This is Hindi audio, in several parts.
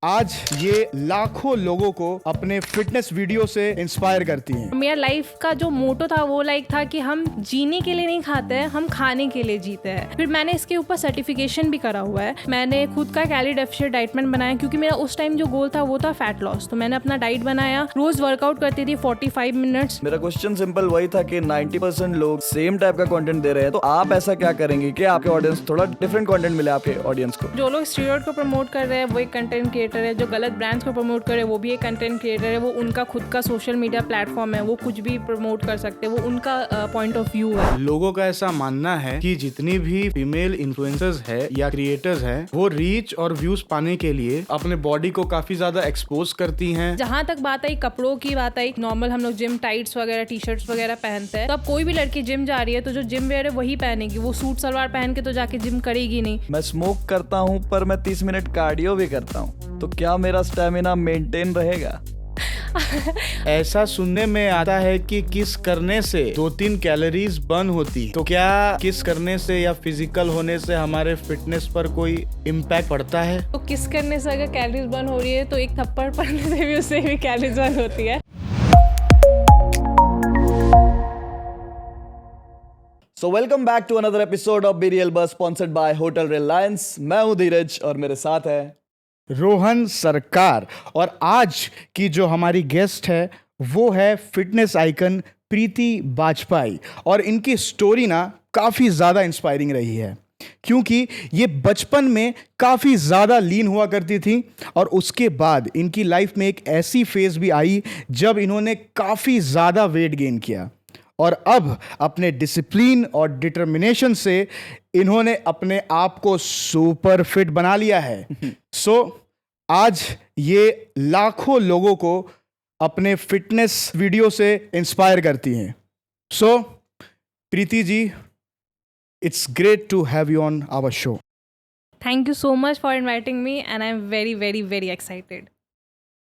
आज ये लाखों लोगों को अपने फिटनेस वीडियो से इंस्पायर करती हैं। मेरा लाइफ का जो मोटो था वो था कि हम जीने के लिए नहीं खाते हैं, हम खाने के लिए जीते हैं। फिर मैंने इसके ऊपर सर्टिफिकेशन भी करा हुआ है। मैंने खुद का कैलोरी डेफिशिएंट डाइट प्लान बनाया क्योंकि मेरा उस टाइम जो गोल था वो था फैट लॉस। तो मैंने अपना डाइट बनाया, रोज वर्कआउट करती थी 45 मिनट्स। मेरा क्वेश्चन सिंपल वही था कि 90% लोग सेम टाइप का कंटेंट दे रहे हैं, तो आप ऐसा क्या करेंगे कि आपके ऑडियंस थोड़ा डिफरेंट कंटेंट मिले आपके ऑडियंस को? जो लोग स्टीरॉयड को प्रमोट कर रहे हैं वो एक कंटेंट क्रिएटर है, जो गलत ब्रांड्स को प्रमोट कर रहे हैं वो भी एक कंटेंट क्रिएटर है। वो उनका खुद का सोशल मीडिया प्लेटफॉर्म है, वो कुछ भी प्रमोट कर सकते हैं, वो उनका पॉइंट ऑफ व्यू है। लोगों का ऐसा मानना है कि जितनी भी फीमेल इन्फ्लुएंसर्स है या क्रिएटर्स हैं, वो रीच और व्यूज पाने के लिए अपने बॉडी को काफी ज्यादा एक्सपोज करती हैं। जहाँ तक बात आई कपड़ों की, बात आई नॉर्मल हम लोग जिम टाइट्स वगैरह टी शर्ट्स वगैरह पहनते हैं। तो अब कोई भी लड़की जिम जा रही है तो जो जिम वेयर है वही पहनेगी, वो सूट सलवार पहन के तो जाके जिम करेगी नहीं। मैं स्मोक करता हूँ पर मैं 30 मिनट कार्डियो भी करता हूँ, तो क्या मेरा स्टेमिना मेंटेन रहेगा? ऐसा सुनने में आता है कि किस करने से 2-3 कैलोरीज बर्न होती, तो क्या किस करने से या फिजिकल होने से हमारे फिटनेस पर कोई इम्पैक्ट पड़ता है? तो किस करने से अगर कैलोरीज बर्न हो रही है तो एक थप्पड़ पड़ने से भी उससे भी कैलोरीज बर्न होती है। So welcome back to another episode of BDL बस स्पॉन्सर्ड बाय होटल रिलायंस। मैं हूँ धीरज और मेरे साथ है रोहन सरकार। और आज की जो हमारी गेस्ट है वो है फिटनेस आइकन प्रीति बाजपेयी। और इनकी स्टोरी ना काफ़ी ज़्यादा इंस्पायरिंग रही है क्योंकि ये बचपन में काफ़ी ज़्यादा लीन हुआ करती थी और उसके बाद इनकी लाइफ में एक ऐसी फेज़ भी आई जब इन्होंने काफ़ी ज़्यादा वेट गेन किया और अब अपने डिसिप्लिन और डिटर्मिनेशन से इन्होंने अपने आप को सुपर फिट बना लिया है। सो आज ये लाखों लोगों को अपने फिटनेस वीडियो से इंस्पायर करती हैं। So Preeti ji, it's great to have you on our show. Thank you so much for inviting me and I am very very very excited.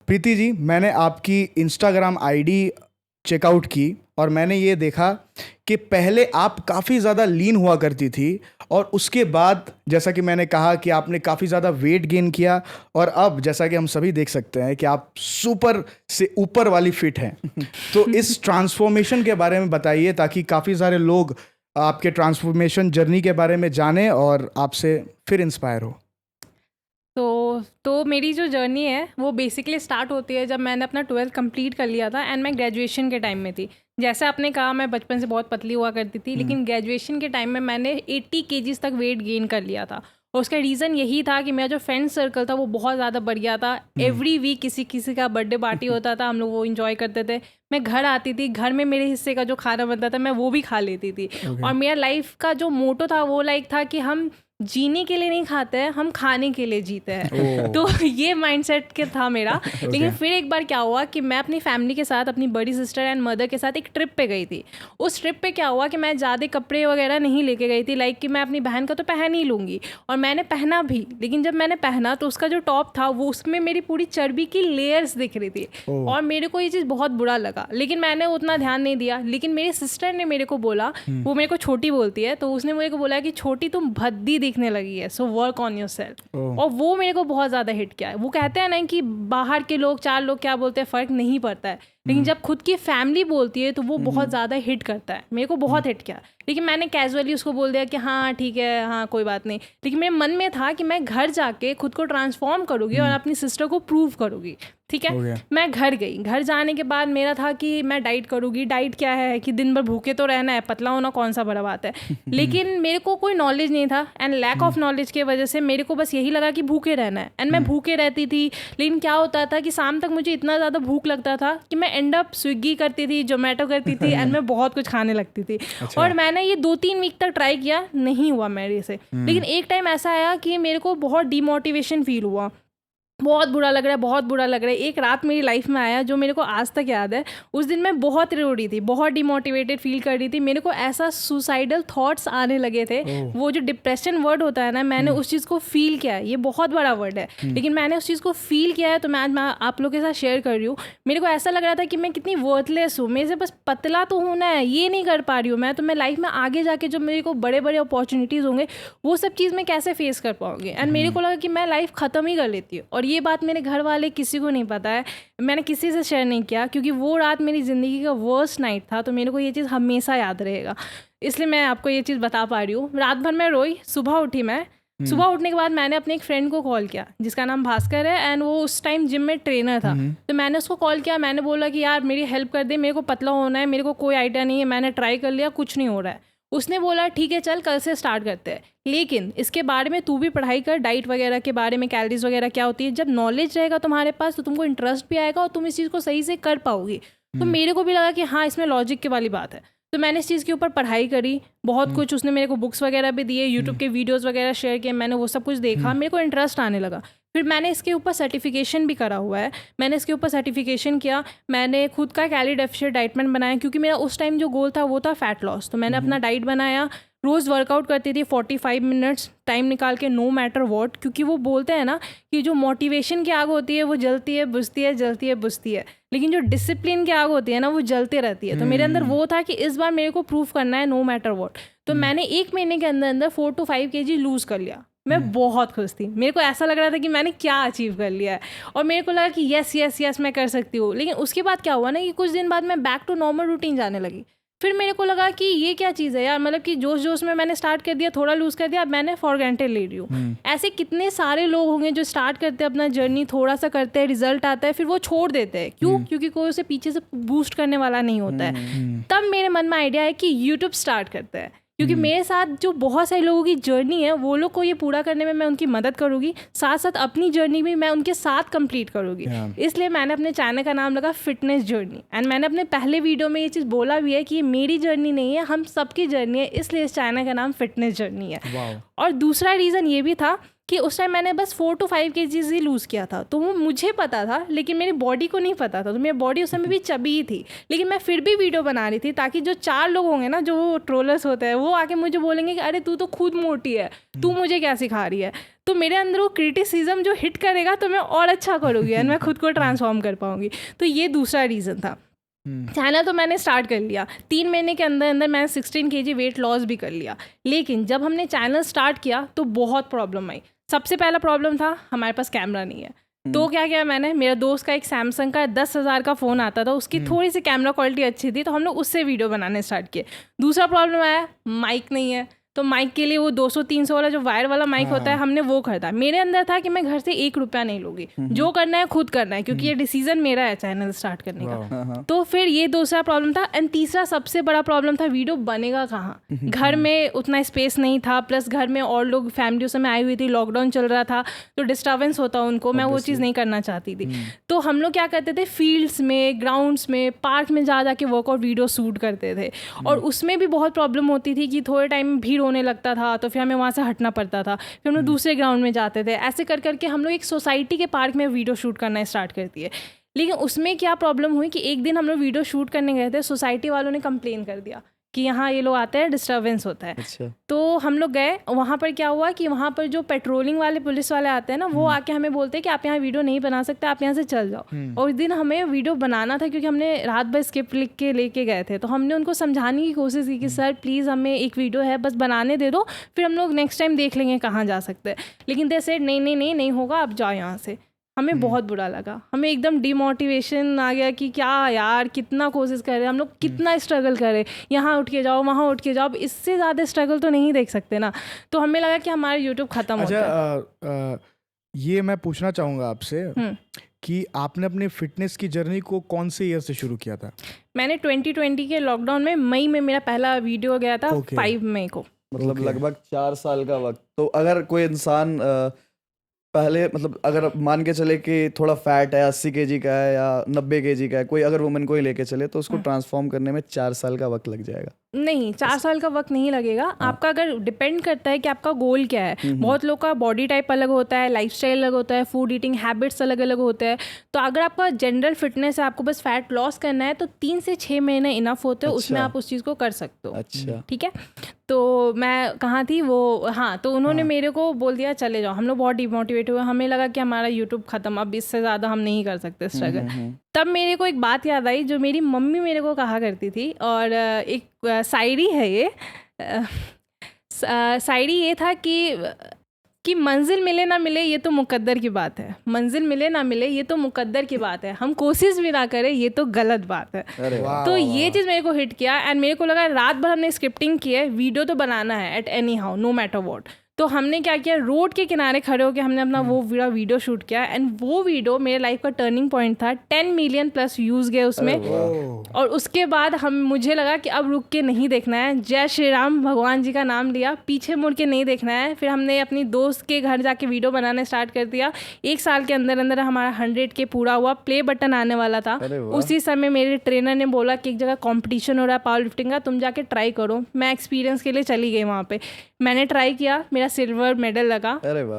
Preeti ji, मैंने आपकी इंस्टाग्राम आईडी चेकआउट की और मैंने ये देखा कि पहले आप काफ़ी ज़्यादा लीन हुआ करती थी और उसके बाद जैसा कि मैंने कहा कि आपने काफ़ी ज़्यादा वेट गेन किया और अब जैसा कि हम सभी देख सकते हैं कि आप सुपर से ऊपर वाली फिट हैं। तो इस ट्रांसफॉर्मेशन के बारे में बताइए ताकि काफ़ी सारे लोग आपके ट्रांसफॉर्मेशन जर्नी के बारे में जानें और आपसे फिर इंस्पायर हो। तो मेरी जो जर्नी है वो बेसिकली स्टार्ट होती है जब मैंने अपना 12th कंप्लीट कर लिया था एंड मैं ग्रेजुएशन के टाइम में थी। जैसे आपने कहा मैं बचपन से बहुत पतली हुआ करती थी, लेकिन ग्रेजुएशन के टाइम में मैंने 80 kgs तक वेट गेन कर लिया था। और उसका रीज़न यही था कि मेरा जो फ्रेंड सर्कल था वो बहुत ज़्यादा बढ़ गया था। एवरी वीक किसी का बर्थडे पार्टी होता था, हम लोग वो इन्जॉय करते थे। मैं घर आती थी, घर में मेरे हिस्से का जो खाना बनता था मैं वो भी खा लेती थी। और मेरा लाइफ का जो मोटो था वो था कि हम जीने के लिए नहीं खाते हैं, हम खाने के लिए जीते हैं। तो ये माइंडसेट के था मेरा। लेकिन फिर एक बार क्या हुआ कि मैं अपनी फैमिली के साथ, अपनी बड़ी सिस्टर एंड मदर के साथ एक ट्रिप पे गई थी। उस ट्रिप पे क्या हुआ कि मैं ज़्यादा कपड़े वगैरह नहीं लेके गई थी, लाइक कि मैं अपनी बहन का तो पहन ही लूँगी और मैंने पहना भी। लेकिन जब मैंने पहना तो उसका जो टॉप था वो उसमें मेरी पूरी चर्बी की लेयर्स दिख रही थी और मेरे को ये चीज़ बहुत बुरा लगा, लेकिन मैंने उतना ध्यान नहीं दिया। लेकिन मेरी सिस्टर ने मेरे को बोला, वो मेरे को छोटी बोलती है, तो उसने मेरे को बोला कि छोटी तुम भद्दी दिखने लगी है, सो वर्क ऑन योरसेल्फ। और वो मेरे को बहुत ज़्यादा हिट किया है। वो कहते हैं ना कि बाहर के लोग, 4 लोग क्या बोलते हैं फ़र्क नहीं पड़ता है, लेकिन जब खुद की फैमिली बोलती है तो वो बहुत ज़्यादा हिट करता है। मेरे को बहुत हिट किया, लेकिन मैंने कैजुअली उसको बोल दिया कि हाँ ठीक है, हाँ कोई बात नहीं। लेकिन मेरे मन में था कि मैं घर जाके खुद को ट्रांसफॉर्म करूँगी और अपनी सिस्टर को प्रूव करूँगी। ठीक है, मैं घर गई। घर जाने के बाद मेरा था कि मैं डाइट करूँगी। डाइट क्या है कि दिन भर भूखे तो रहना है, पतला होना कौन सा बड़ा बात है। लेकिन मेरे को कोई नॉलेज नहीं था एंड लैक ऑफ नॉलेज की वजह से मेरे को बस यही लगा कि भूखे रहना है एंड मैं भूखे रहती थी। लेकिन क्या होता था कि शाम तक मुझे इतना ज़्यादा भूख लगता था कि मैं एंड अप स्विगी करती थी, जोमेटो करती थी एंड मैं बहुत कुछ खाने लगती थी। और मैंने ये 2-3 वीक तक ट्राई किया, नहीं हुआ मेरे से। लेकिन एक टाइम ऐसा आया कि मेरे को बहुत डिमोटिवेशन फील हुआ, बहुत बुरा लग रहा है, बहुत बुरा लग रहा है। एक रात मेरी लाइफ में आया जो मेरे को आज तक याद है। उस दिन मैं बहुत रो रही थी, बहुत डिमोटिवेटेड फील कर रही थी। मेरे को ऐसा सुसाइडल थॉट्स आने लगे थे। वो जो डिप्रेशन वर्ड होता है ना, मैंने उस चीज़ को फील किया है। ये बहुत बड़ा वर्ड है, लेकिन मैंने उस चीज़ को फील किया है। तो मैं आज आप लोगों के साथ शेयर कर रही हूँ। मेरे को ऐसा लग रहा था कि मैं कितनी वर्थलेस हूँ, मेरे से बस पतला तो होना है, ये नहीं कर पा रही हूँ मैं। तो मैं लाइफ में आगे जाके जो मेरे को बड़े बड़े अपॉर्चुनिटीज़ होंगे वो सब चीज़ मैं कैसे फेस कर पाऊँगी। एंड मेरे को लगा कि मैं लाइफ ख़त्म ही कर लेती हूँ और ये बात मेरे घर वाले किसी को नहीं पता है, मैंने किसी से शेयर नहीं किया, क्योंकि वो रात मेरी ज़िंदगी का वर्स्ट नाइट था। तो मेरे को ये चीज़ हमेशा याद रहेगा, इसलिए मैं आपको ये चीज़ बता पा रही हूँ। रात भर मैं रोई, सुबह उठी मैं। सुबह उठने के बाद मैंने अपने एक फ्रेंड को कॉल किया जिसका नाम भास्कर है, एंड वो उस टाइम जिम में ट्रेनर था। तो मैंने उसको कॉल किया, मैंने बोला कि यार मेरी हेल्प कर दे, मेरे को पतला होना है, मेरे को कोई आइडिया नहीं है, मैंने ट्राई कर लिया, कुछ नहीं हो रहा है। उसने बोला ठीक है चल कल से स्टार्ट करते हैं, लेकिन इसके बारे में तू भी पढ़ाई कर, डाइट वगैरह के बारे में, कैलोरीज वगैरह क्या होती है। जब नॉलेज रहेगा तुम्हारे पास तो तुमको इंटरेस्ट भी आएगा और तुम इस चीज़ को सही से कर पाओगी। तो मेरे को भी लगा कि हाँ इसमें लॉजिक के वाली बात है। तो मैंने इस चीज़ के ऊपर पढ़ाई करी, बहुत कुछ उसने मेरे को बुक्स वगैरह भी दिए, यूट्यूब के वीडियोस वगैरह शेयर किए, मैंने वो सब कुछ देखा, मेरे को इंटरेस्ट आने लगा। फिर मैंने इसके ऊपर सर्टिफिकेशन भी करा हुआ है, मैंने इसके ऊपर सर्टिफिकेशन किया, मैंने खुद का कैलोरी डेफिशिएंट डाइट प्लान बनाया, क्योंकि मेरा उस टाइम जो गोल था वो था फैट लॉस। तो मैंने अपना डाइट बनाया, रोज़ वर्कआउट करती थी 45 मिनट्स टाइम निकाल के, नो मैटर वॉट। क्योंकि वो बोलते हैं ना कि जो मोटिवेशन की आग होती है वो जलती है बुझती है, जलती है बुझती है, लेकिन जो डिसिप्लिन की आग होती है ना वो जलते रहती है। तो मेरे अंदर वो था कि इस बार मेरे को प्रूफ करना है, नो मैटर वॉट। तो मैंने 1 महीने के अंदर अंदर 4 to 5 kg लूज़ कर लिया। मैं बहुत खुश थी, मेरे को ऐसा लग रहा था कि मैंने क्या अचीव कर लिया है, और मेरे को लगा कि यस यस यस मैं कर सकती हूँ। लेकिन उसके बाद क्या हुआ ना कि कुछ दिन बाद मैं बैक टू नॉर्मल रूटीन जाने लगी। फिर मेरे को लगा कि ये क्या चीज़ है यार, मतलब कि जोश जोश में मैंने स्टार्ट कर दिया, थोड़ा लूज़ कर दिया, अब मैंने फॉर ग्रांटेड ले रही हूँ। ऐसे कितने सारे लोग होंगे जो स्टार्ट करते हैं अपना जर्नी, थोड़ा सा करते हैं, रिजल्ट आता है, फिर वो छोड़ देते हैं। क्यों? क्योंकि कोई उसे पीछे से बूस्ट करने वाला नहीं होता है। तब मेरे मन में आइडिया है कि यूट्यूब स्टार्ट करते हैं, क्योंकि मेरे साथ जो बहुत सारे लोगों की जर्नी है वो लोग को ये पूरा करने में मैं उनकी मदद करूँगी, साथ साथ अपनी जर्नी भी मैं उनके साथ कंप्लीट करूँगी। इसलिए मैंने अपने चैनल का नाम लगा फिटनेस जर्नी। एंड मैंने अपने पहले वीडियो में ये चीज़ बोला भी है कि ये मेरी जर्नी नहीं है, हम सबकी जर्नी है, इसलिए इस चैनल का नाम फिटनेस जर्नी है। और दूसरा रीज़न ये भी था कि उस टाइम मैंने बस 4 to 5 kg ही लूज़ किया था, तो वो मुझे पता था, लेकिन मेरी बॉडी को नहीं पता था। तो मेरी बॉडी उस समय भी चबी ही थी, लेकिन मैं फिर भी वीडियो बना रही थी ताकि जो 4 लोग होंगे ना, जो वो ट्रोलर्स होते हैं, वो आके मुझे बोलेंगे कि अरे तू तो खुद मोटी है, तू मुझे क्या सिखा रही है। तो मेरे अंदर वो क्रिटिसिज्म जो हिट करेगा तो मैं और अच्छा करूँगी एंड मैं खुद को ट्रांसफॉर्म कर पाऊँगी। तो ये दूसरा रीज़न था। चैनल तो मैंने स्टार्ट कर लिया, 3 महीने के अंदर अंदर मैंने 16 kg वेट लॉस भी कर लिया। लेकिन जब हमने चैनल स्टार्ट किया तो बहुत प्रॉब्लम आई। सबसे पहला प्रॉब्लम था हमारे पास कैमरा नहीं है। तो क्या किया मैंने, मेरा दोस्त का एक सैमसंग का 10,000 का फ़ोन आता था, उसकी थोड़ी सी कैमरा क्वालिटी अच्छी थी, तो हम लोग उससे वीडियो बनाने स्टार्ट किए। दूसरा प्रॉब्लम आया, माइक नहीं है। तो माइक के लिए वो 200-300 वाला जो वायर वाला माइक होता है, हमने वो खरीदा। मेरे अंदर था कि मैं घर से 1 रुपया नहीं लूँगी, जो करना है खुद करना है, क्योंकि ये डिसीजन मेरा है चैनल स्टार्ट करने का। तो फिर ये दूसरा प्रॉब्लम था। एंड तीसरा सबसे बड़ा प्रॉब्लम था, वीडियो बनेगा कहाँ। घर में उतना स्पेस नहीं था, प्लस घर में और लोग फैमिली उस समय आई हुई थी, लॉकडाउन चल रहा था, तो डिस्टर्बेंस होता उनको, मैं वो चीज़ नहीं करना चाहती थी। तो हम लोग क्या करते थे, फील्ड्स में, ग्राउंड्स में, पार्क में जा जाके वर्कआउट वीडियो शूट करते थे। और उसमें भी बहुत प्रॉब्लम होती थी कि थोड़े टाइम भीड़ होने लगता था, तो फिर हमें वहाँ से हटना पड़ता था, फिर हम लोग दूसरे ग्राउंड में जाते थे। ऐसे कर करके हम लोग एक सोसाइटी के पार्क में वीडियो शूट करना स्टार्ट करती है। लेकिन उसमें क्या प्रॉब्लम हुई कि एक दिन हम लोग वीडियो शूट करने गए थे, सोसाइटी वालों ने कंप्लेन कर दिया कि यहाँ ये लोग आते हैं, डिस्टर्बेंस होता है। अच्छा। तो हम लोग गए, वहाँ पर क्या हुआ कि वहाँ पर जो पेट्रोलिंग वाले पुलिस वाले आते हैं ना, वो आके हमें बोलते हैं कि आप यहाँ वीडियो नहीं बना सकते, आप यहाँ से चल जाओ। और उस दिन हमें वीडियो बनाना था, क्योंकि हमने रात भर स्क्रिप्ट लिख के लेके गए थे। तो हमने उनको समझाने की कोशिश की कि सर प्लीज़ हमें एक वीडियो है, बस बनाने दे दो, फिर हम लोग नेक्स्ट टाइम देख लेंगे कहाँ जा सकते हैं। लेकिन दे सेड नहीं होगा, आप जाओ यहाँ से। हमें बहुत बुरा लगा, हमें एकदम डिमोटिवेशन आ गया कि क्या यार, कितना कोशिश कर रहे हैं हम लोग, कितना स्ट्रगल कर रहे हैं, यहाँ उठ के जाओ, वहाँ उठ के जाओ, अब इससे ज़्यादा स्ट्रगल तो नहीं देख सकते ना। तो हमें लगा कि हमारा यूट्यूब ख़त्म होता है। ये मैं पूछना चाहूँगा आपसे कि आपने अपने फिटनेस की जर्नी को कौन से ईयर से शुरू किया था? मैंने 2020 के लॉकडाउन में मई में मेरा पहला वीडियो गया था, 5 मई को। मतलब लगभग 4 साल का वक्त। तो अगर कोई इंसान पहले, मतलब अगर मान के चले कि थोड़ा फैट है, 80 kg का है या 90 kg का है, कोई अगर वुमेन को ही लेके चले, तो उसको ट्रांसफॉर्म करने में 4 साल का वक्त लग जाएगा? नहीं, 4 साल का वक्त नहीं लगेगा। आपका अगर डिपेंड करता है कि आपका गोल क्या है। बहुत लोग का बॉडी टाइप अलग होता है, लाइफस्टाइल अलग होता है, फूड ईटिंग हैबिट्स अलग अलग होते हैं। तो अगर आपका जनरल फिटनेस है, आपको बस फैट लॉस करना है, तो 3 से 6 महीने इनफ होते हैं। उसमें आप उस चीज़ को कर सकते हो। अच्छा, ठीक है। तो मैं कहाँ थी वो, हाँ, तो उन्होंने मेरे को बोल दिया चले जाओ। हम लोग बहुत डिमोटिवेट हुए, हमें लगा कि हमारा यूट्यूब ख़त्म, अब इससे ज़्यादा हम नहीं कर सकते स्ट्रगल। तब मेरे को एक बात याद आई जो मेरी मम्मी मेरे को कहा करती थी, और एक शायरी है ये। शायरी ये था कि कि मंजिल मिले ना मिले ये तो मुकद्दर की बात है, मंजिल मिले ना मिले ये तो मुकद्दर की बात है, हम कोशिश भी ना करें ये तो गलत बात है। तो ये चीज़ मेरे को हिट किया एंड मेरे को लगा रात भर हमने स्क्रिप्टिंग की है, वीडियो तो बनाना है at any how no matter what. तो हमने क्या किया, रोड के किनारे खड़े होकर हमने अपना वो वीडियो शूट किया एंड वो वीडियो मेरे लाइफ का टर्निंग पॉइंट था। 10 मिलियन प्लस व्यूज़ गए उसमें। और उसके बाद मुझे लगा कि अब रुक के नहीं देखना है, जय श्री राम भगवान जी का नाम लिया, पीछे मुड़ के नहीं देखना है। फिर हमने अपनी दोस्त के घर जाके वीडियो बनाना स्टार्ट कर दिया। 1 साल के अंदर अंदर हमारा 100K पूरा हुआ, प्ले बटन आने वाला था। उसी समय मेरे ट्रेनर ने बोला कि एक जगह कॉम्पिटिशन हो रहा है पावर लिफ्टिंग का, तुम जाके ट्राई करो। मैं एक्सपीरियंस के लिए चली गई वहाँ पे, मैंने ट्राई किया, मेरा सिल्वर मेडल लगा।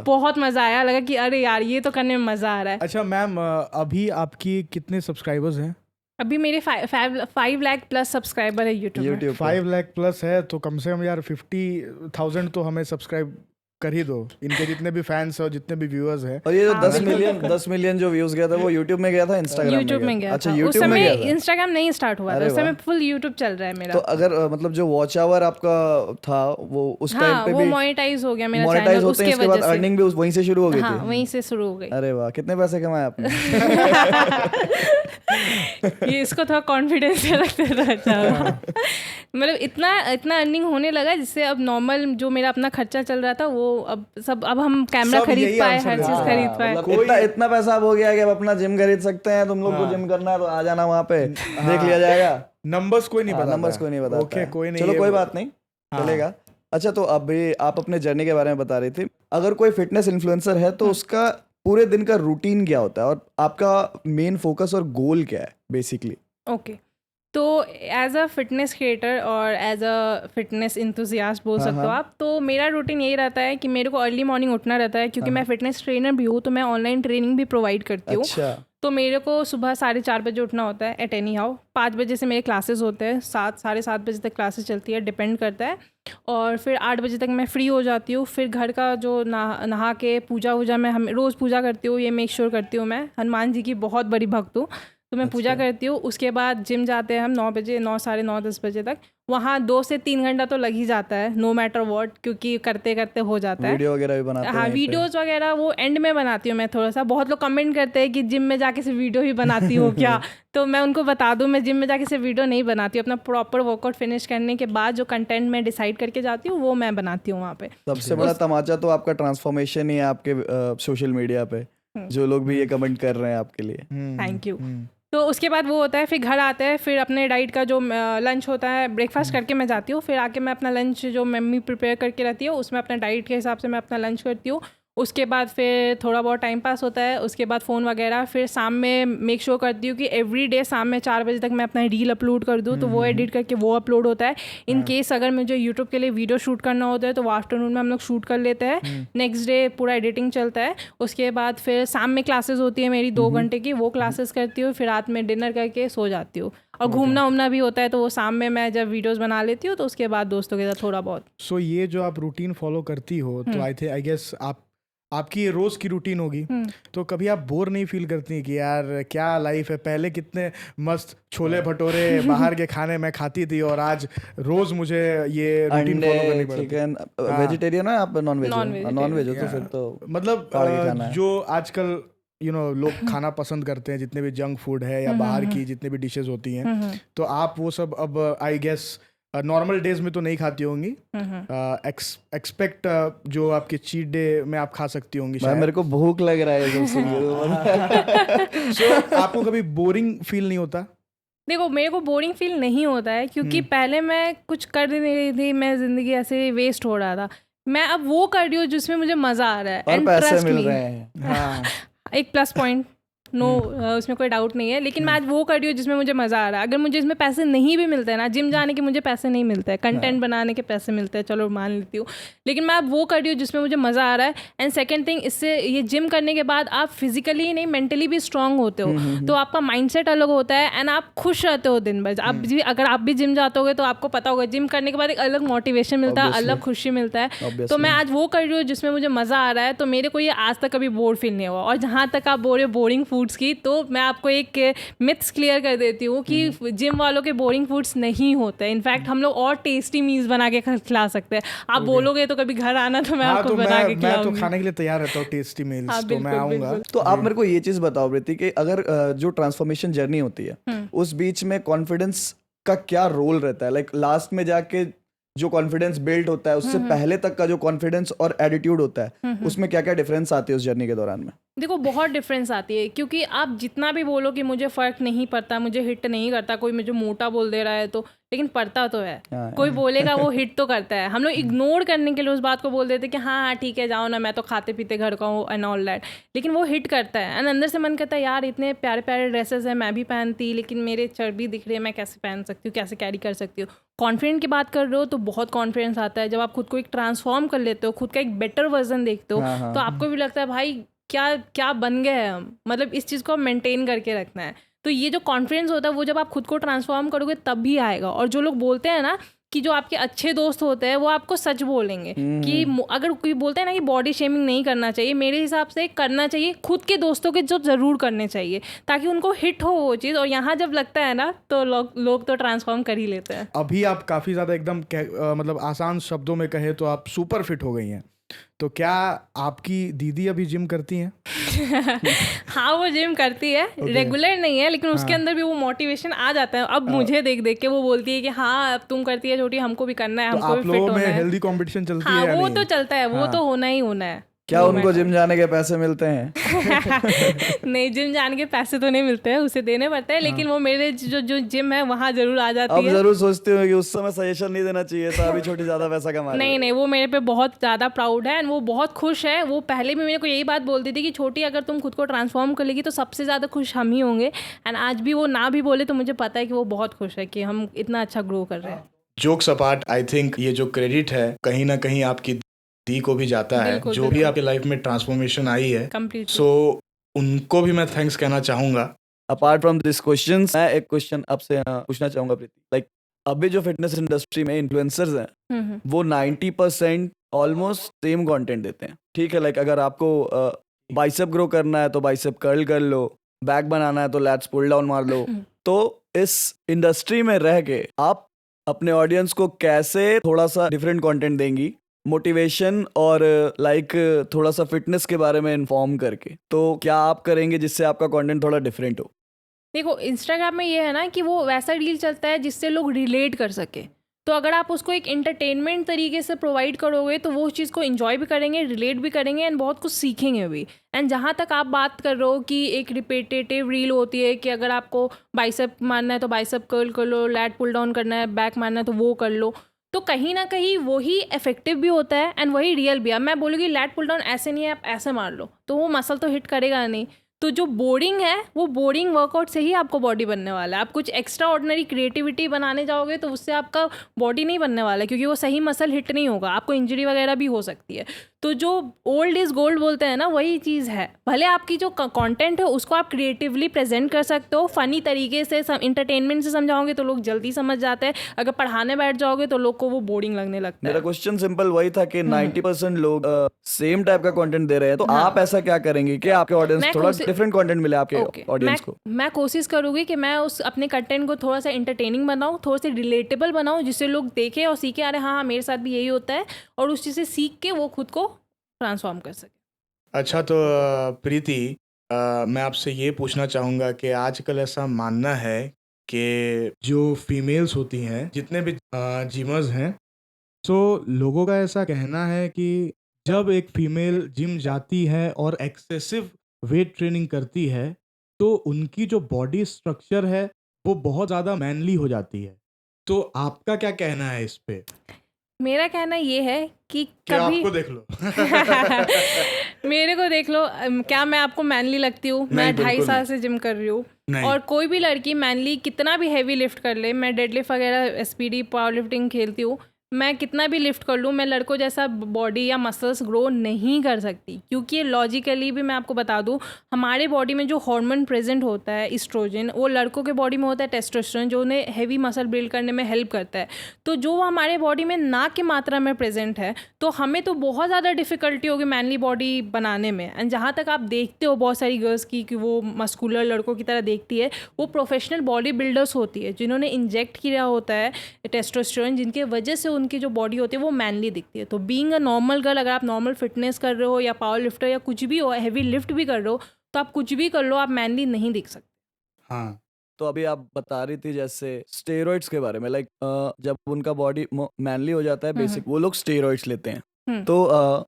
बहुत मजा आया, लगा कि अरे यार ये तो करने में मजा आ रहा है। अच्छा मैम, अभी आपकी कितने सब्सक्राइबर्स हैं? अभी मेरे 5 लाख प्लस सब्सक्राइबर है यूट्यूब में। 5 लाख प्लस है तो कम से कम यार 50,000 तो हमें सब्सक्राइब कर ही दो, इनके जितने भी फैंस और जितने भी व्यूअर्स हैं। और ये जो 10 मिलियन जो व्यूज गया था वो यूट्यूब में गया था, इंस्टाग्राम में गया अच्छा, था। यूट्यूब उस समय में गया था। इंस्टाग्राम नहीं स्टार्ट हुआ था, उस समय फुल यूट्यूब चल रहा है मेरा। तो अगर मतलब जो वॉच आवर आपका था वो उस टाइम पे वो भी मोनेटाइज हो गया मेरा मोनेटाइज चैनल, होते हैं, उसके इसके बाद वजह से अर्निंग भी वहीं से शुरू हो गई हाँ थी। वहीं से शुरू हो गई। अरे वाह, कितने पैसे कमाए आपने? ये इसको थोड़ा कॉन्फिडेंस से रखते रहता मतलब इतना अर्निंग होने लगा जिससे अब नॉर्मल जो मेरा अपना खर्चा चल रहा था वो अब हम कैमरा खरीद पाए, हर चीज खरीद पाए। मतलब इतना पैसा अब हो गया कि अब अपना जिम खरीद सकते हैं। तुम लोग को जिम करना है तो आ जाना वहाँ पे, देख लिया जाएगा। नंबर्स कोई नहीं पता, नंबर्स कोई नहीं बताता। ओके, कोई नहीं, चलो कोई बात नहीं, चलेगा। अच्छा, तो अभी आप अपने जर्नी के बारे में बता रही थी। अगर कोई फिटनेस इन्फ्लुएंसर है तो उसका पूरे दिन का रूटीन क्या होता है और आपका मेन फोकस और गोल क्या है बेसिकली? ओके, तो एज अ फिटनेस क्रिएटर और एज अ फिटनेस इंथुजियास्ट बोल सकते हो आप, तो मेरा रूटीन यही रहता है कि मेरे को अर्ली मॉर्निंग उठना रहता है, क्योंकि मैं फिटनेस ट्रेनर भी हूँ, तो मैं ऑनलाइन ट्रेनिंग भी प्रोवाइड करती हूँ। अच्छा। तो मेरे को सुबह 4:30 बजे उठना होता है एट एनी हाउ। 5 बजे से मेरे क्लासेस होते हैं, 7-7:30 बजे तक क्लासेस चलती है, डिपेंड करता है। और फिर 8 बजे तक मैं फ्री हो जाती हूँ। फिर घर का जो नहा के पूजा वूजा मैं रोज़ पूजा करती हूँ, ये मेक श्योर करती हूँ। मैं हनुमान जी की बहुत बड़ी भक्त हूँ, तो मैं पूजा करती हूँ। उसके बाद जिम जाते हैं हम 9 बजे, 9, साढ़े 9, 10 बजे तक। वहाँ 2 से 3 घंटा तो लग ही जाता है, नो मैटर व्हाट, क्योंकि करते करते हो जाता है। वीडियो वगैरह भी बनाते हैं? हाँ, वीडियोस वगैरह वो एंड में बनाती हूँ मैं थोड़ा सा। बहुत लोग कमेंट करते हैं कि जिम में जाके सिर्फ वीडियो ही बनाती हो क्या? तो मैं उनको बता दूँ, मैं जिम में जाके सिर्फ वीडियो नहीं बनाती हूँ। अपना प्रॉपर वर्कआउट फिनिश करने के बाद जो कंटेंट मैं डिसाइड करके जाती हूँ वो मैं बनाती हूँ वहाँ पे। सबसे बड़ा तमाचा तो आपका ट्रांसफॉर्मेशन ही है आपके सोशल मीडिया पे, जो लोग भी ये कमेंट कर रहे हैं आपके लिए। Thank you. तो उसके बाद वो होता है, फिर घर आते हैं, फिर अपने डाइट का जो लंच होता है, ब्रेकफास्ट करके मैं जाती हूँ। फिर आके मैं अपना लंच जो मम्मी प्रिपेयर करके रहती है उसमें अपना डाइट के हिसाब से मैं अपना लंच करती हूँ। उसके बाद फिर थोड़ा बहुत टाइम पास होता है, उसके बाद फ़ोन वगैरह। फिर शाम में मेक श्योर करती हूँ कि एवरी डे शाम में 4 बजे तक मैं अपना रील अपलोड कर दूँ, तो वो एडिट करके वो अपलोड होता है। इन केस अगर मुझे यूट्यूब के लिए वीडियो शूट करना होता है तो वो आफ्टरनून में हम लोग शूट कर लेते हैं। नेक्स्ट डे पूरा एडिटिंग चलता है। उसके बाद फिर शाम में क्लासेस होती है मेरी 2 घंटे की, वो क्लासेस करती हूँ। फिर रात में डिनर करके सो जाती हूँ। और घूमना उमना भी होता है, तो वो शाम में मैं जब वीडियोस बना लेती हूँ तो उसके बाद दोस्तों के साथ थोड़ा बहुत। सो ये जो आप रूटीन फॉलो करती हो, तो आई गेस आपकी ये रोज की रूटीन होगी, तो कभी आप बोर नहीं फील करती कि यार क्या लाइफ है? पहले कितने मस्त छोले भटूरे बाहर के खाने में खाती थी और आज रोज मुझे ये रूटीन फॉलो करनी पड़ती है। चिकन वेजिटेरियन है आप? नॉन वेज हो तो फिर तो मतलब जो आजकल लोग खाना पसंद करते हैं, जितने भी जंक फूड है या बाहर की जितने भी डिशेस होती हैं, तो आप वो सब अब आई गेस नॉर्मल डेज में तो नहीं खाती होंगी। एक्सपेक्ट जो आपके चीट डे में आप खा सकती होंगी शायद। मेरे को भूख लग रहा है जब सुन के। So, आपको कभी बोरिंग फील नहीं होता? देखो, मेरे को बोरिंग फील नहीं होता है, क्योंकि पहले मैं कुछ कर नहीं रही थी, मैं जिंदगी ऐसे वेस्ट हो रहा था। मैं अब वो कर रही हूँ जिसमें मुझे मजा आ रहा है, और पैसे मिल रहे हैं। एक प्लस पॉइंट, उसमें कोई डाउट नहीं है। लेकिन मैं आज वो कर रही हूँ जिसमें मुझे मज़ा आ रहा है। अगर मुझे इसमें पैसे नहीं भी मिलते हैं ना, जिम जाने के मुझे पैसे नहीं मिलते हैं, कंटेंट बनाने के पैसे मिलते हैं, चलो मान लेती हूँ, लेकिन मैं अब वो कर रही हूँ जिसमें मुझे मज़ा आ रहा है। एंड सेकेंड थिंग, इससे ये जिम करने के बाद आप फिजिकली नहीं मेंटली भी स्ट्रांग होते हो, तो आपका माइंडसेट अलग होता है एंड आप खुश रहते हो दिन भर। आप भी अगर आप भी जिम जाते होगे तो आपको पता होगा, जिम करने के बाद एक अलग मोटिवेशन मिलता है, अलग खुशी मिलता है। तो मैं आज वो कर रही हूँ जिसमें मुझे मज़ा आ रहा है, तो मेरे को ये आज तक कभी बोर फील नहीं हुआ। और जहाँ तक आप बोल रहे हो बोरिंग फूड फूड्स की, तो मैं आपको एक मिथ्स क्लियर कर देती हूँ कि जिम वालों के बोरिंग फूड्स नहीं होते। इनफैक्ट हम लोग और टेस्टी मील्स बना के खिला सकते हैं। आप बोलोगे तो कभी घर आना तो मैं हाँ, आपको तो बना के मैं तो खिलाऊंगी। खाने के लिए तैयार रहता हूँ टेस्टी मील्स, हाँ, तो मैं बिल्कुल, आऊँगा। बिल्कुल। तो आप मेरे को ये चीज बताओ प्रीति कि अगर जो ट्रांसफॉर्मेशन जर्नी होती है उस बीच में कॉन्फिडेंस का क्या रोल रहता है? लाइक लास्ट में जाके जो कॉन्फिडेंस बिल्ड होता है उससे पहले तक का जो कॉन्फिडेंस और एटीट्यूड होता है उसमें क्या क्या डिफरेंस आती है उस जर्नी के दौरान में? देखो बहुत डिफरेंस आती है, क्योंकि आप जितना भी बोलो कि मुझे फ़र्क नहीं पड़ता, मुझे हिट नहीं करता, कोई मुझे मोटा बोल दे रहा है तो, लेकिन पड़ता तो है। कोई बोलेगा वो हिट तो करता है। हम लोग इग्नोर करने के लिए उस बात को बोल देते कि हाँ हाँ ठीक है जाओ ना, मैं तो खाते पीते घर का हूँ एंड ऑल दैट, लेकिन वो हिट करता है। एंड अंदर से मन करता है यार इतने प्यारे प्यारे ड्रेसेस हैं, मैं भी पहनती, लेकिन मेरे चर्बी दिख रही है, मैं कैसे पहन सकती हूँ, कैसे कैरी कर सकती हूँ। कॉन्फिडेंट की बात कर रहे हो तो बहुत कॉन्फिडेंस आता है जब आप खुद को एक ट्रांसफॉर्म कर लेते हो, खुद का एक बेटर वर्जन देखते हो, तो आपको भी लगता है भाई क्या क्या बन गए हैं हम, मतलब इस चीज़ को मेंटेन करके रखना है। तो ये जो कॉन्फिडेंस होता है वो जब आप खुद को ट्रांसफॉर्म करोगे तब भी आएगा। और जो लोग बोलते हैं ना कि जो आपके अच्छे दोस्त होते हैं वो आपको सच बोलेंगे कि अगर कोई बोलते हैं ना कि बॉडी शेमिंग नहीं करना चाहिए, मेरे हिसाब से करना चाहिए, खुद के दोस्तों के जो ज़रूर करने चाहिए ताकि उनको हिट हो वो चीज़। और यहाँ जब लगता है ना तो लोग तो ट्रांसफॉर्म कर ही लेते हैं। अभी आप काफ़ी ज़्यादा एकदम मतलब आसान शब्दों में कहे तो आप सुपर फिट हो गई हैं। तो क्या आपकी दीदी अभी जिम करती हैं? हाँ वो जिम करती है, रेगुलर नहीं है, लेकिन उसके अंदर भी वो मोटिवेशन आ जाता है। अब मुझे देख देख के वो बोलती है कि हाँ अब तुम करती है छोटी, हमको भी करना है, तो हमको भी आप फिट लोगों होना में है। हेल्दी कंपटीशन चलती हाँ है या वो नहीं? तो चलता है, वो तो होना ही होना है। क्या उनको जिम जाने के पैसे मिलते हैं? नहीं जिम जाने के पैसे तो नहीं मिलते हैं, उसे देने पड़ते हैं, लेकिन वो मेरे जो जिम है वहाँ जरूर आ जाती अब है। जरूर सोचते हो कि उस समय सजेशन नहीं देना चाहिए था, अभी छोटी ज्यादा पैसा कमा रही है। नहीं नहीं, वो मेरे पे बहुत ज़्यादा प्राउड है एंड वो बहुत खुश है। वो पहले भी मेरे को यही बात बोलती थी कि छोटी अगर तुम खुद को ट्रांसफॉर्म कर लेगी तो सबसे ज़्यादा खुश हम ही होंगे। एंड आज भी वो ना भी बोले तो मुझे पता है कि वो बहुत खुश है कि हम इतना अच्छा ग्रो कर रहे हैं। जोक्स अपार्ट, आई थिंक ये जो क्रेडिट है कहीं ना कहीं आपकी दी को भी जाता है, बिल्कुल, जो भी बिल्कुल। आपकी लाइफ में ट्रांसफॉर्मेशन आई है। Completely. सो उनको भी मैं थैंक्स कहना चाहूँगा। अपार्ट फ्रॉम दिस क्वेश्चन, मैं एक क्वेश्चन आपसे पूछना चाहूंगा प्रीति। लाइक अभी जो फिटनेस इंडस्ट्री में इन्फ्लुएंसर्स हैं वो 90% ऑलमोस्ट सेम कंटेंट देते हैं। ठीक है, लाइक अगर आपको बाइसेप ग्रो करना है तो बाइसेप कर्ल कर लो, बैक बनाना है तो लैट्स पुल डाउन मार लो। तो इस इंडस्ट्री में रह के आप अपने ऑडियंस को कैसे थोड़ा सा डिफरेंट कंटेंट देंगी, मोटिवेशन और लाइक थोड़ा सा फिटनेस के बारे में इन्फॉर्म करके? तो क्या आप करेंगे जिससे आपका कंटेंट थोड़ा डिफरेंट हो? देखो इंस्टाग्राम में ये है ना कि वो वैसा रील चलता है जिससे लोग रिलेट कर सके। तो अगर आप उसको एक एंटरटेनमेंट तरीके से प्रोवाइड करोगे तो वो उस चीज़ को एंजॉय भी करेंगे, रिलेट भी करेंगे एंड बहुत कुछ सीखेंगे भी। एंड जहाँ तक आप बात कर रहे हो कि एक रिपीटेटिव रील होती है कि अगर आपको बाइसेप मारना है तो बाइसेप कर्ल कर लो, लैट पुल डाउन करना है, बैक मारना है तो वो कर लो, तो कहीं ना कहीं वही इफेक्टिव भी होता है एंड वही रियल भी। अब मैं बोलूँगी लैट पुल डाउन ऐसे नहीं है, आप ऐसे मार लो, तो वो मसल तो हिट करेगा नहीं। तो जो बोरिंग है वो बोरिंग वर्कआउट से ही आपको बॉडी बनने वाला है। आप कुछ एक्स्ट्रा ऑर्डिनरी क्रिएटिविटी बनाने जाओगे तो उससे आपका बॉडी नहीं बनने वाला है, क्योंकि वो सही मसल हिट नहीं होगा, आपको इंजरी वगैरह भी हो सकती है। तो जो ओल्ड इज़ गोल्ड बोलते हैं ना, वही चीज़ है। भले आपकी जो कंटेंट है उसको आप क्रिएटिवली प्रेजेंट कर सकते हो, फ़नी तरीके से, इंटरटेनमेंट से समझाओगे तो लोग जल्दी समझ जाते हैं। अगर पढ़ाने बैठ जाओगे तो लोग को वो बोरिंग लगने लगता है। मेरा क्वेश्चन सिंपल वही था कि 90% लोग सेम टाइप का कंटेंट दे रहे हैं, तो आप ऐसा क्या करेंगे कि आपके ऑडियंस थोड़ा डिफरेंट कंटेंट मिले आपके ऑडियंस को? मैं कोशिश करूँगी कि मैं उस अपने कंटेंट को थोड़ा सा इंटरटेनिंग बनाऊँ, थोड़ा सा रिलेटेबल बनाऊँ, जिससे लोग देखें और सीखें, अरे हाँ मेरे साथ भी यही होता है, और उस चीज़ से सीख के वो खुद को ट्रांसफॉर्म कर सके। अच्छा, तो प्रीति, मैं आपसे ये पूछना चाहूँगा कि आजकल ऐसा मानना है कि जो फीमेल्स होती हैं, जितने भी जिमर्स हैं, तो लोगों का ऐसा कहना है कि जब एक फीमेल जिम जाती है और एक्सेसिव वेट ट्रेनिंग करती है तो उनकी जो बॉडी स्ट्रक्चर है वो बहुत ज़्यादा मैनली हो जाती है। तो आपका क्या कहना है इस पे? मेरा कहना ये है कि क्या कभी आपको देख लो। मेरे को देख लो, क्या मैं आपको मैनली लगती हूँ? मैं नहीं, 2.5 बिल्कुल साल नहीं। से जिम कर रही हूँ, नहीं। और कोई भी लड़की मैनली कितना भी हैवी लिफ्ट कर ले, मैं डेडलिफ्ट वगैरह, एसपीडी, पावर लिफ्टिंग खेलती हूँ, मैं कितना भी लिफ्ट कर लूँ, मैं लड़कों जैसा बॉडी या मसल्स ग्रो नहीं कर सकती, क्योंकि लॉजिकली भी मैं आपको बता दूँ, हमारे बॉडी में जो हार्मोन प्रेजेंट होता है इस्ट्रोजन, वो लड़कों के बॉडी में होता है टेस्टोस्टेरोन, जो उन्हें हैवी मसल बिल्ड करने में हेल्प करता है। तो जो हमारे बॉडी में ना की मात्रा में प्रेजेंट है, तो हमें तो बहुत ज़्यादा डिफ़िकल्टी होगी मैनली बॉडी बनाने में। एंड जहाँ तक आप देखते हो बहुत सारी गर्ल्स की कि वो मस्कुलर लड़कों की तरह देखती है, वो प्रोफेशनल बॉडी बिल्डर्स होती है जिन्होंने इंजेक्ट किया होता है टेस्टोस्टेरोन, जिनके वजह से उनकी जो बॉडी होती है वो मैनली दिखती है। तो बीइंग अ नॉर्मल गर्ल, अगर आप नॉर्मल फिटनेस कर रहे हो या पावर लिफ्टर या कुछ भी हो, हैवी लिफ्ट भी कर रहे हो, तो आप कुछ भी कर लो, आप मैनली नहीं दिख सकते। हाँ, तो अभी आप बता रही थी जैसे स्टेरॉइड्स के बारे में, लाइक जब उनका बॉडी मैनली हो जाता है बेसिक, वो लोग स्टेरॉइड्स लेते हैं। तो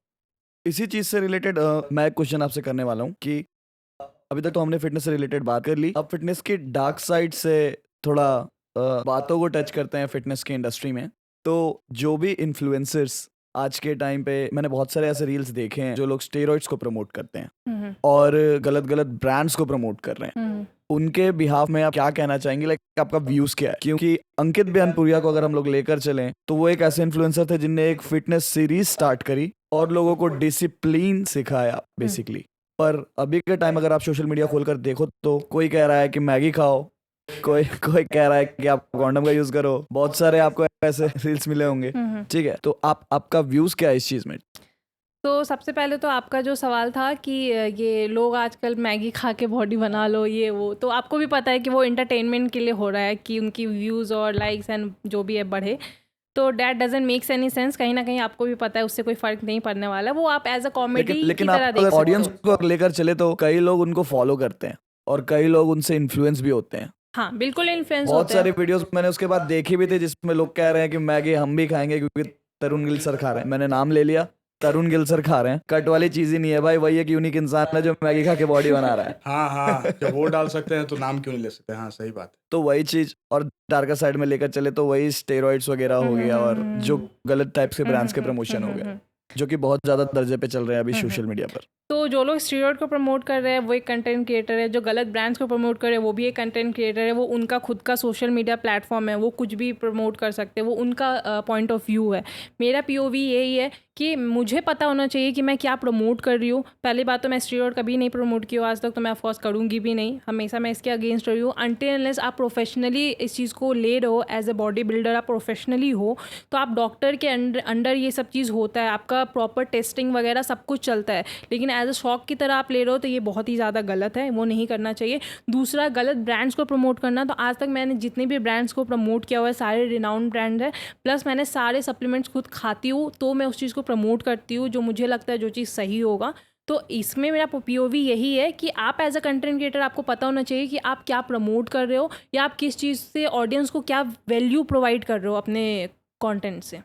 इसी चीज से रिलेटेड मैं एक क्वेश्चन आपसे करने वाला हूँ कि अभी तक तो हमने फिटनेस से रिलेटेड बात कर ली, अब फिटनेस की डार्क साइड से थोड़ा बातों को टच करते हैं फिटनेस की इंडस्ट्री में। तो जो भी इन्फ्लुएंसर्स आज के टाइम पे, मैंने बहुत सारे ऐसे रील्स देखे हैं जो लोग स्टेरॉइड्स को प्रमोट करते हैं और गलत गलत ब्रांड्स को प्रमोट कर रहे हैं, उनके बिहाफ में आप क्या कहना चाहेंगे? लाइक आपका व्यूज क्या है? क्योंकि अंकित बिहानपुरिया को अगर हम लोग लेकर चलें तो वो एक ऐसे इन्फ्लुएंसर थे जिनने एक फिटनेस सीरीज स्टार्ट करी और लोगों को डिसिप्लिन सिखाया बेसिकली। पर अभी के टाइम अगर आप सोशल मीडिया खोलकर देखो तो कोई कह रहा है कि मैगी खाओ, कोई कोई कह रहा है कि आप कॉन्डम का यूज करो, बहुत सारे आपको ऐसे रील्स मिले होंगे, ठीक है? तो आपका व्यूज क्या है इस चीज में? तो सबसे पहले तो आपका जो सवाल था कि ये लोग आजकल मैगी खा के बॉडी बना लो, ये वो, तो आपको भी पता है कि वो एंटरटेनमेंट के लिए हो रहा है कि उनकी व्यूज़ और लाइक्स एंड जो भी है बढ़े। तो that doesn't makes any sense. कहीं ना कहीं आपको भी पता है उससे कोई फ़र्क नहीं पड़ने वाला, वो आप एज अ कॉमेडी की लेकिन तरह आप देख अगर सकते ऑडियंस हो। को लेकर चले तो कई लोग उनको फॉलो करते हैं और कई लोग उनसे इन्फ्लुएंस भी होते हैं। हाँ, बिल्कुल इन्फ्लुएंस बहुत होते सारी हैं। वीडियोस मैंने उसके बाद देखी भी थी जिसमें लोग कह रहे हैं कि मैगी हम भी खाएंगे क्योंकि तरुण गिल सर खा रहे हैं। मैंने नाम ले लिया, तरुण गिल सर खा रहे हैं। कट वाली चीज ही नहीं है भाई, वही एक यूनिक इंसान है जो मैगी खा के बॉडी बना रहा है। हाँ, हाँ, जब वो डाल सकते हैं तो नाम क्यों नहीं ले सकते? हाँ, सही बात है। तो वही चीज, और डार्कर साइड में लेकर चले तो वही स्टेरॉइड्स वगैरह हो गया और जो गलत टाइप्स के ब्रांड्स के प्रमोशन हो गए, जो कि बहुत ज्यादा दर्जे पे चल रहे हैं अभी सोशल मीडिया पर। तो जो लोग स्टीरॉयड को प्रमोट कर रहे हैं वो एक कंटेंट क्रिएटर है, जो गलत ब्रांड्स को प्रमोट कर रहे हैं वो भी एक कंटेंट क्रिएटर है। वो उनका खुद का सोशल मीडिया प्लेटफॉर्म है, वो कुछ भी प्रमोट कर सकते हैं, वो उनका पॉइंट ऑफ व्यू है। मेरा पीओवी यही है कि मुझे पता होना चाहिए कि मैं क्या प्रमोट कर रही हूँ। पहली बात तो मैं स्टीरॉयड कभी नहीं प्रमोट की हूँ आज तक, तो मैं ऑफकोर्स करूँगी भी नहीं, हमेशा मैं इसके अगेंस्ट रही हूँ। अनटिल अनलेस आप प्रोफेशनली इस चीज़ को ले रहे हो, एज ए बॉडी बिल्डर आप प्रोफेशनली हो, तो आप डॉक्टर के अंडर ये सब चीज़ होता है, आपका प्रॉपर टेस्टिंग वगैरह सब कुछ चलता है। लेकिन एज अ शौक की तरह आप ले रहे हो तो ये बहुत ही ज़्यादा गलत है, वो नहीं करना चाहिए। दूसरा, गलत ब्रांड्स को प्रमोट करना, तो आज तक मैंने जितने भी ब्रांड्स को प्रमोट किया हुआ है सारे रिनाउंड ब्रांड है, प्लस मैंने सारे सप्लीमेंट्स खुद खाती हूँ, तो मैं उस चीज़ को प्रमोट करती हूँ जो मुझे लगता है जो चीज़ सही होगा। तो इसमें मेरा पीओवी यही है कि आप एज अ कंटेंट क्रिएटर आपको पता होना चाहिए कि आप क्या प्रमोट कर रहे हो या आप किस चीज़ से ऑडियंस को क्या वैल्यू प्रोवाइड कर रहे हो अपने कंटेंट से।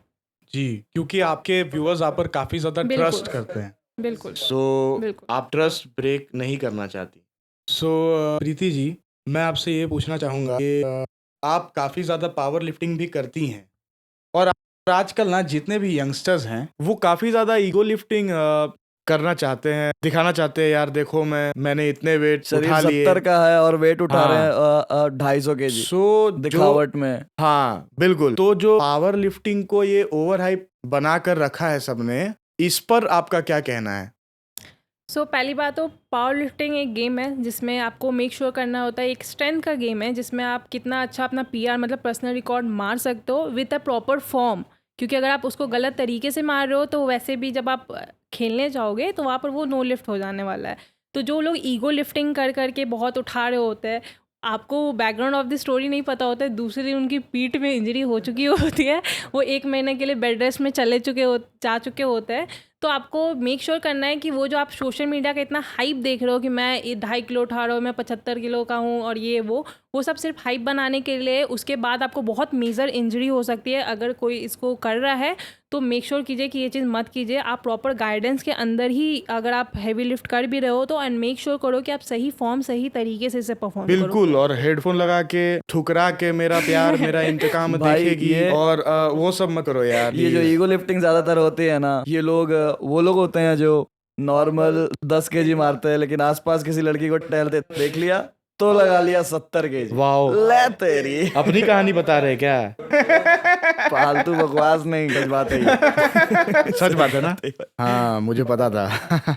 जी, क्योंकि आपके व्यूअर्स आप पर काफ़ी ज़्यादा बिल्कुल। ट्रस्ट करते हैं। बिल्कुल सो आप ट्रस्ट ब्रेक नहीं करना चाहती? सो प्रीति जी, मैं आपसे ये पूछना चाहूँगा कि आप काफ़ी ज़्यादा पावर लिफ्टिंग भी करती हैं और आजकल ना जितने भी यंगस्टर्स हैं वो काफ़ी ज़्यादा ईगो लिफ्टिंग करना चाहते हैं, दिखाना चाहते हैं, यार देखो मैंने इतने वेट शरीर उठा लिए। 70 का है और वेट उठा हाँ। रहे हैं 250 केजी सो दिखावट में। हाँ बिल्कुल, तो जो पावर लिफ्टिंग को ये ओवर हाइप बना कर रखा है सबने, इस पर आपका क्या कहना है? सो पहली बात तो पावर लिफ्टिंग एक गेम है जिसमें आपको मेक श्योर करना होता है, एक स्ट्रेंथ का गेम है जिसमें आप कितना अच्छा अपना पीआर मतलब पर्सनल रिकॉर्ड मार सकते हो विद अ प्रॉपर फॉर्म। क्योंकि अगर आप उसको गलत तरीके से मार रहे हो तो वैसे भी जब आप खेलने जाओगे तो वहाँ पर वो नो लिफ्ट हो जाने वाला है। तो जो लोग ईगो लिफ्टिंग कर करके बहुत उठा रहे होते हैं, आपको बैकग्राउंड ऑफ द स्टोरी नहीं पता होता है, दूसरे दिन उनकी पीठ में इंजरी हो चुकी होती है, वो 1 महीने के लिए बेड रेस्ट में जा चुके होते हैं। तो आपको मेक श्योर करना है कि वो जो आप सोशल मीडिया का इतना हाइप देख रहे हो कि मैं 2.5 किलो उठा रहा हूँ, मैं 75 किलो का हूँ और ये वो सब सिर्फ हाइप बनाने के लिए, उसके बाद आपको बहुत मेजर इंजरी हो सकती है। अगर कोई इसको कर रहा है तो मेक श्योर कीजिए कि ये चीज़ मत कीजिए। आप प्रॉपर गाइडेंस के अंदर ही अगर आप हैवी लिफ्ट कर भी रहे हो तो एंड मेक श्योर करो कि आप सही फॉर्म सही तरीके से इसे परफॉर्म करो। बिल्कुल, और हेडफोन लगा के ठुकरा के मेरा प्यार मेरा इंतकाम भाई, देखेगी ये- और वो सब मत करो यार। ये जो ईगो लिफ्टिंग ज्यादातर होती है ना, ये लोग वो लोग होते हैं जो नॉर्मल 10 केजी मारते हैं लेकिन आसपास किसी लड़की को टहलते देख लिया तो लगा लिया 70 kg। वाओ, ले तेरी अपनी कहानी बता रहे क्या? फालतू बकवास नहीं, सच बात है ये। सच बात है ना? हाँ मुझे पता था।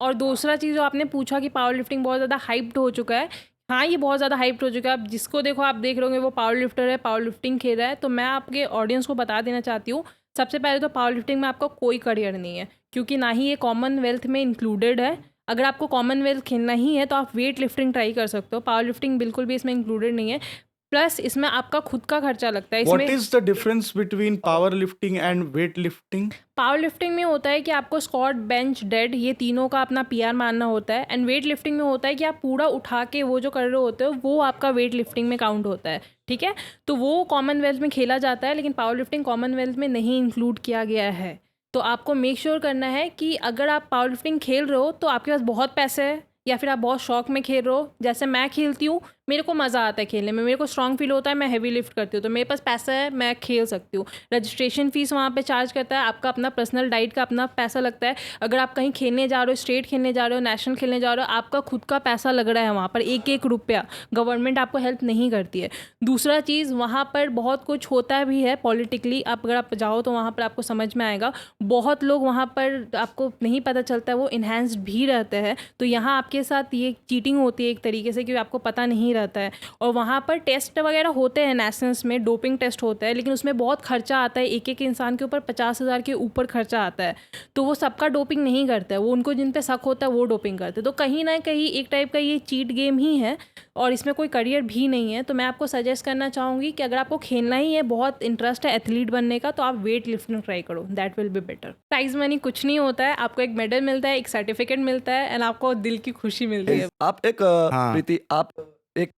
और दूसरा चीज़ जो आपने पूछा कि पावर लिफ्टिंग बहुत ज़्यादा हाइप्ड हो चुका है, हाँ ये बहुत ज़्यादा हाइप्ड हो चुका है। आप जिसको देखो आप देख रहे होंगे वो पावर लिफ्टर है, पावर लिफ्टिंग खेल रहा है। तो मैं आपके ऑडियंस को बता देना चाहती हूँ, सबसे पहले तो पावर लिफ्टिंग में आपका कोई करियर नहीं है, क्योंकि ना ही ये कॉमनवेल्थ में इंक्लूडेड है। अगर आपको कॉमनवेल्थ खेलना ही है तो आप वेट लिफ्टिंग ट्राई कर सकते हो, पावर लिफ्टिंग बिल्कुल भी इसमें इंक्लूडेड नहीं है। प्लस इसमें आपका खुद का खर्चा लगता है। व्हाट इसमें is the difference between power lifting and weight lifting? Power lifting में होता है कि आपको स्क्वाट, बेंच, डेड ये तीनों का अपना पीआर मानना होता है। एंड वेट लिफ्टिंग में होता है कि आप पूरा उठा के वो जो कर रहे होते हो वो आपका वेट लिफ्टिंग में काउंट होता है, ठीक है। तो वो कॉमनवेल्थ में खेला जाता है, लेकिन पावर लिफ्टिंग कॉमनवेल्थ में नहीं इंक्लूड किया गया है। तो आपको मेक श्योर करना है कि अगर आप पावर लिफ्टिंग खेल रहे हो तो आपके पास बहुत पैसे है, या फिर आप बहुत शौक में खेल रहे हो। जैसे मैं खेलती हूँ, मेरे को मज़ा आता है खेलने में, मेरे को स्ट्रॉन्ग फील होता है, मैं हैवी लिफ्ट करती हूँ, तो मेरे पास पैसा है, मैं खेल सकती हूँ। रजिस्ट्रेशन फ़ीस वहाँ पे चार्ज करता है, आपका अपना पर्सनल डाइट का अपना पैसा लगता है। अगर आप कहीं खेलने जा रहे हो, स्टेट खेलने जा रहे हो, नेशनल खेलने जा रहे हो, आपका खुद का पैसा लग रहा है वहाँ पर, एक एक रुपया। गवर्नमेंट आपको हेल्प नहीं करती है। दूसरा चीज़, वहाँ पर बहुत कुछ होता भी है पॉलिटिकली। आप अगर आप जाओ तो वहाँ पर आपको समझ में आएगा। बहुत लोग वहाँ पर आपको नहीं पता चलता है, वो इन्हेंस्ड भी रहते हैं। तो यहाँ आपके साथ ये चीटिंग होती है एक तरीके से, क्योंकि आपको पता नहीं रहता है। और वहाँ पर टेस्ट वगैरह होते हैं नेशनल्स में, डोपिंग टेस्ट होता है, लेकिन उसमें बहुत खर्चा आता है। एक एक इंसान के ऊपर 50,000 के ऊपर खर्चा आता है। तो वो सबका डोपिंग नहीं करता है, वो उनको जिन पे शक होता है वो डोपिंग करते हैं। तो कहीं ना कहीं एक टाइप का ये चीट गेम ही है, और इसमें कोई करियर भी नहीं है। तो मैं आपको सजेस्ट करना चाहूँगी कि अगर आपको खेलना ही है, बहुत इंटरेस्ट है एथलीट बनने का, तो आप वेट लिफ्टिंग ट्राई करो, that will be better. Prize money कुछ नहीं होता है, आपको एक मेडल मिलता है, एक सर्टिफिकेट मिलता है, एंड आपको दिल की खुशी मिलती है। आप एक हाँ। प्रीति, आप एक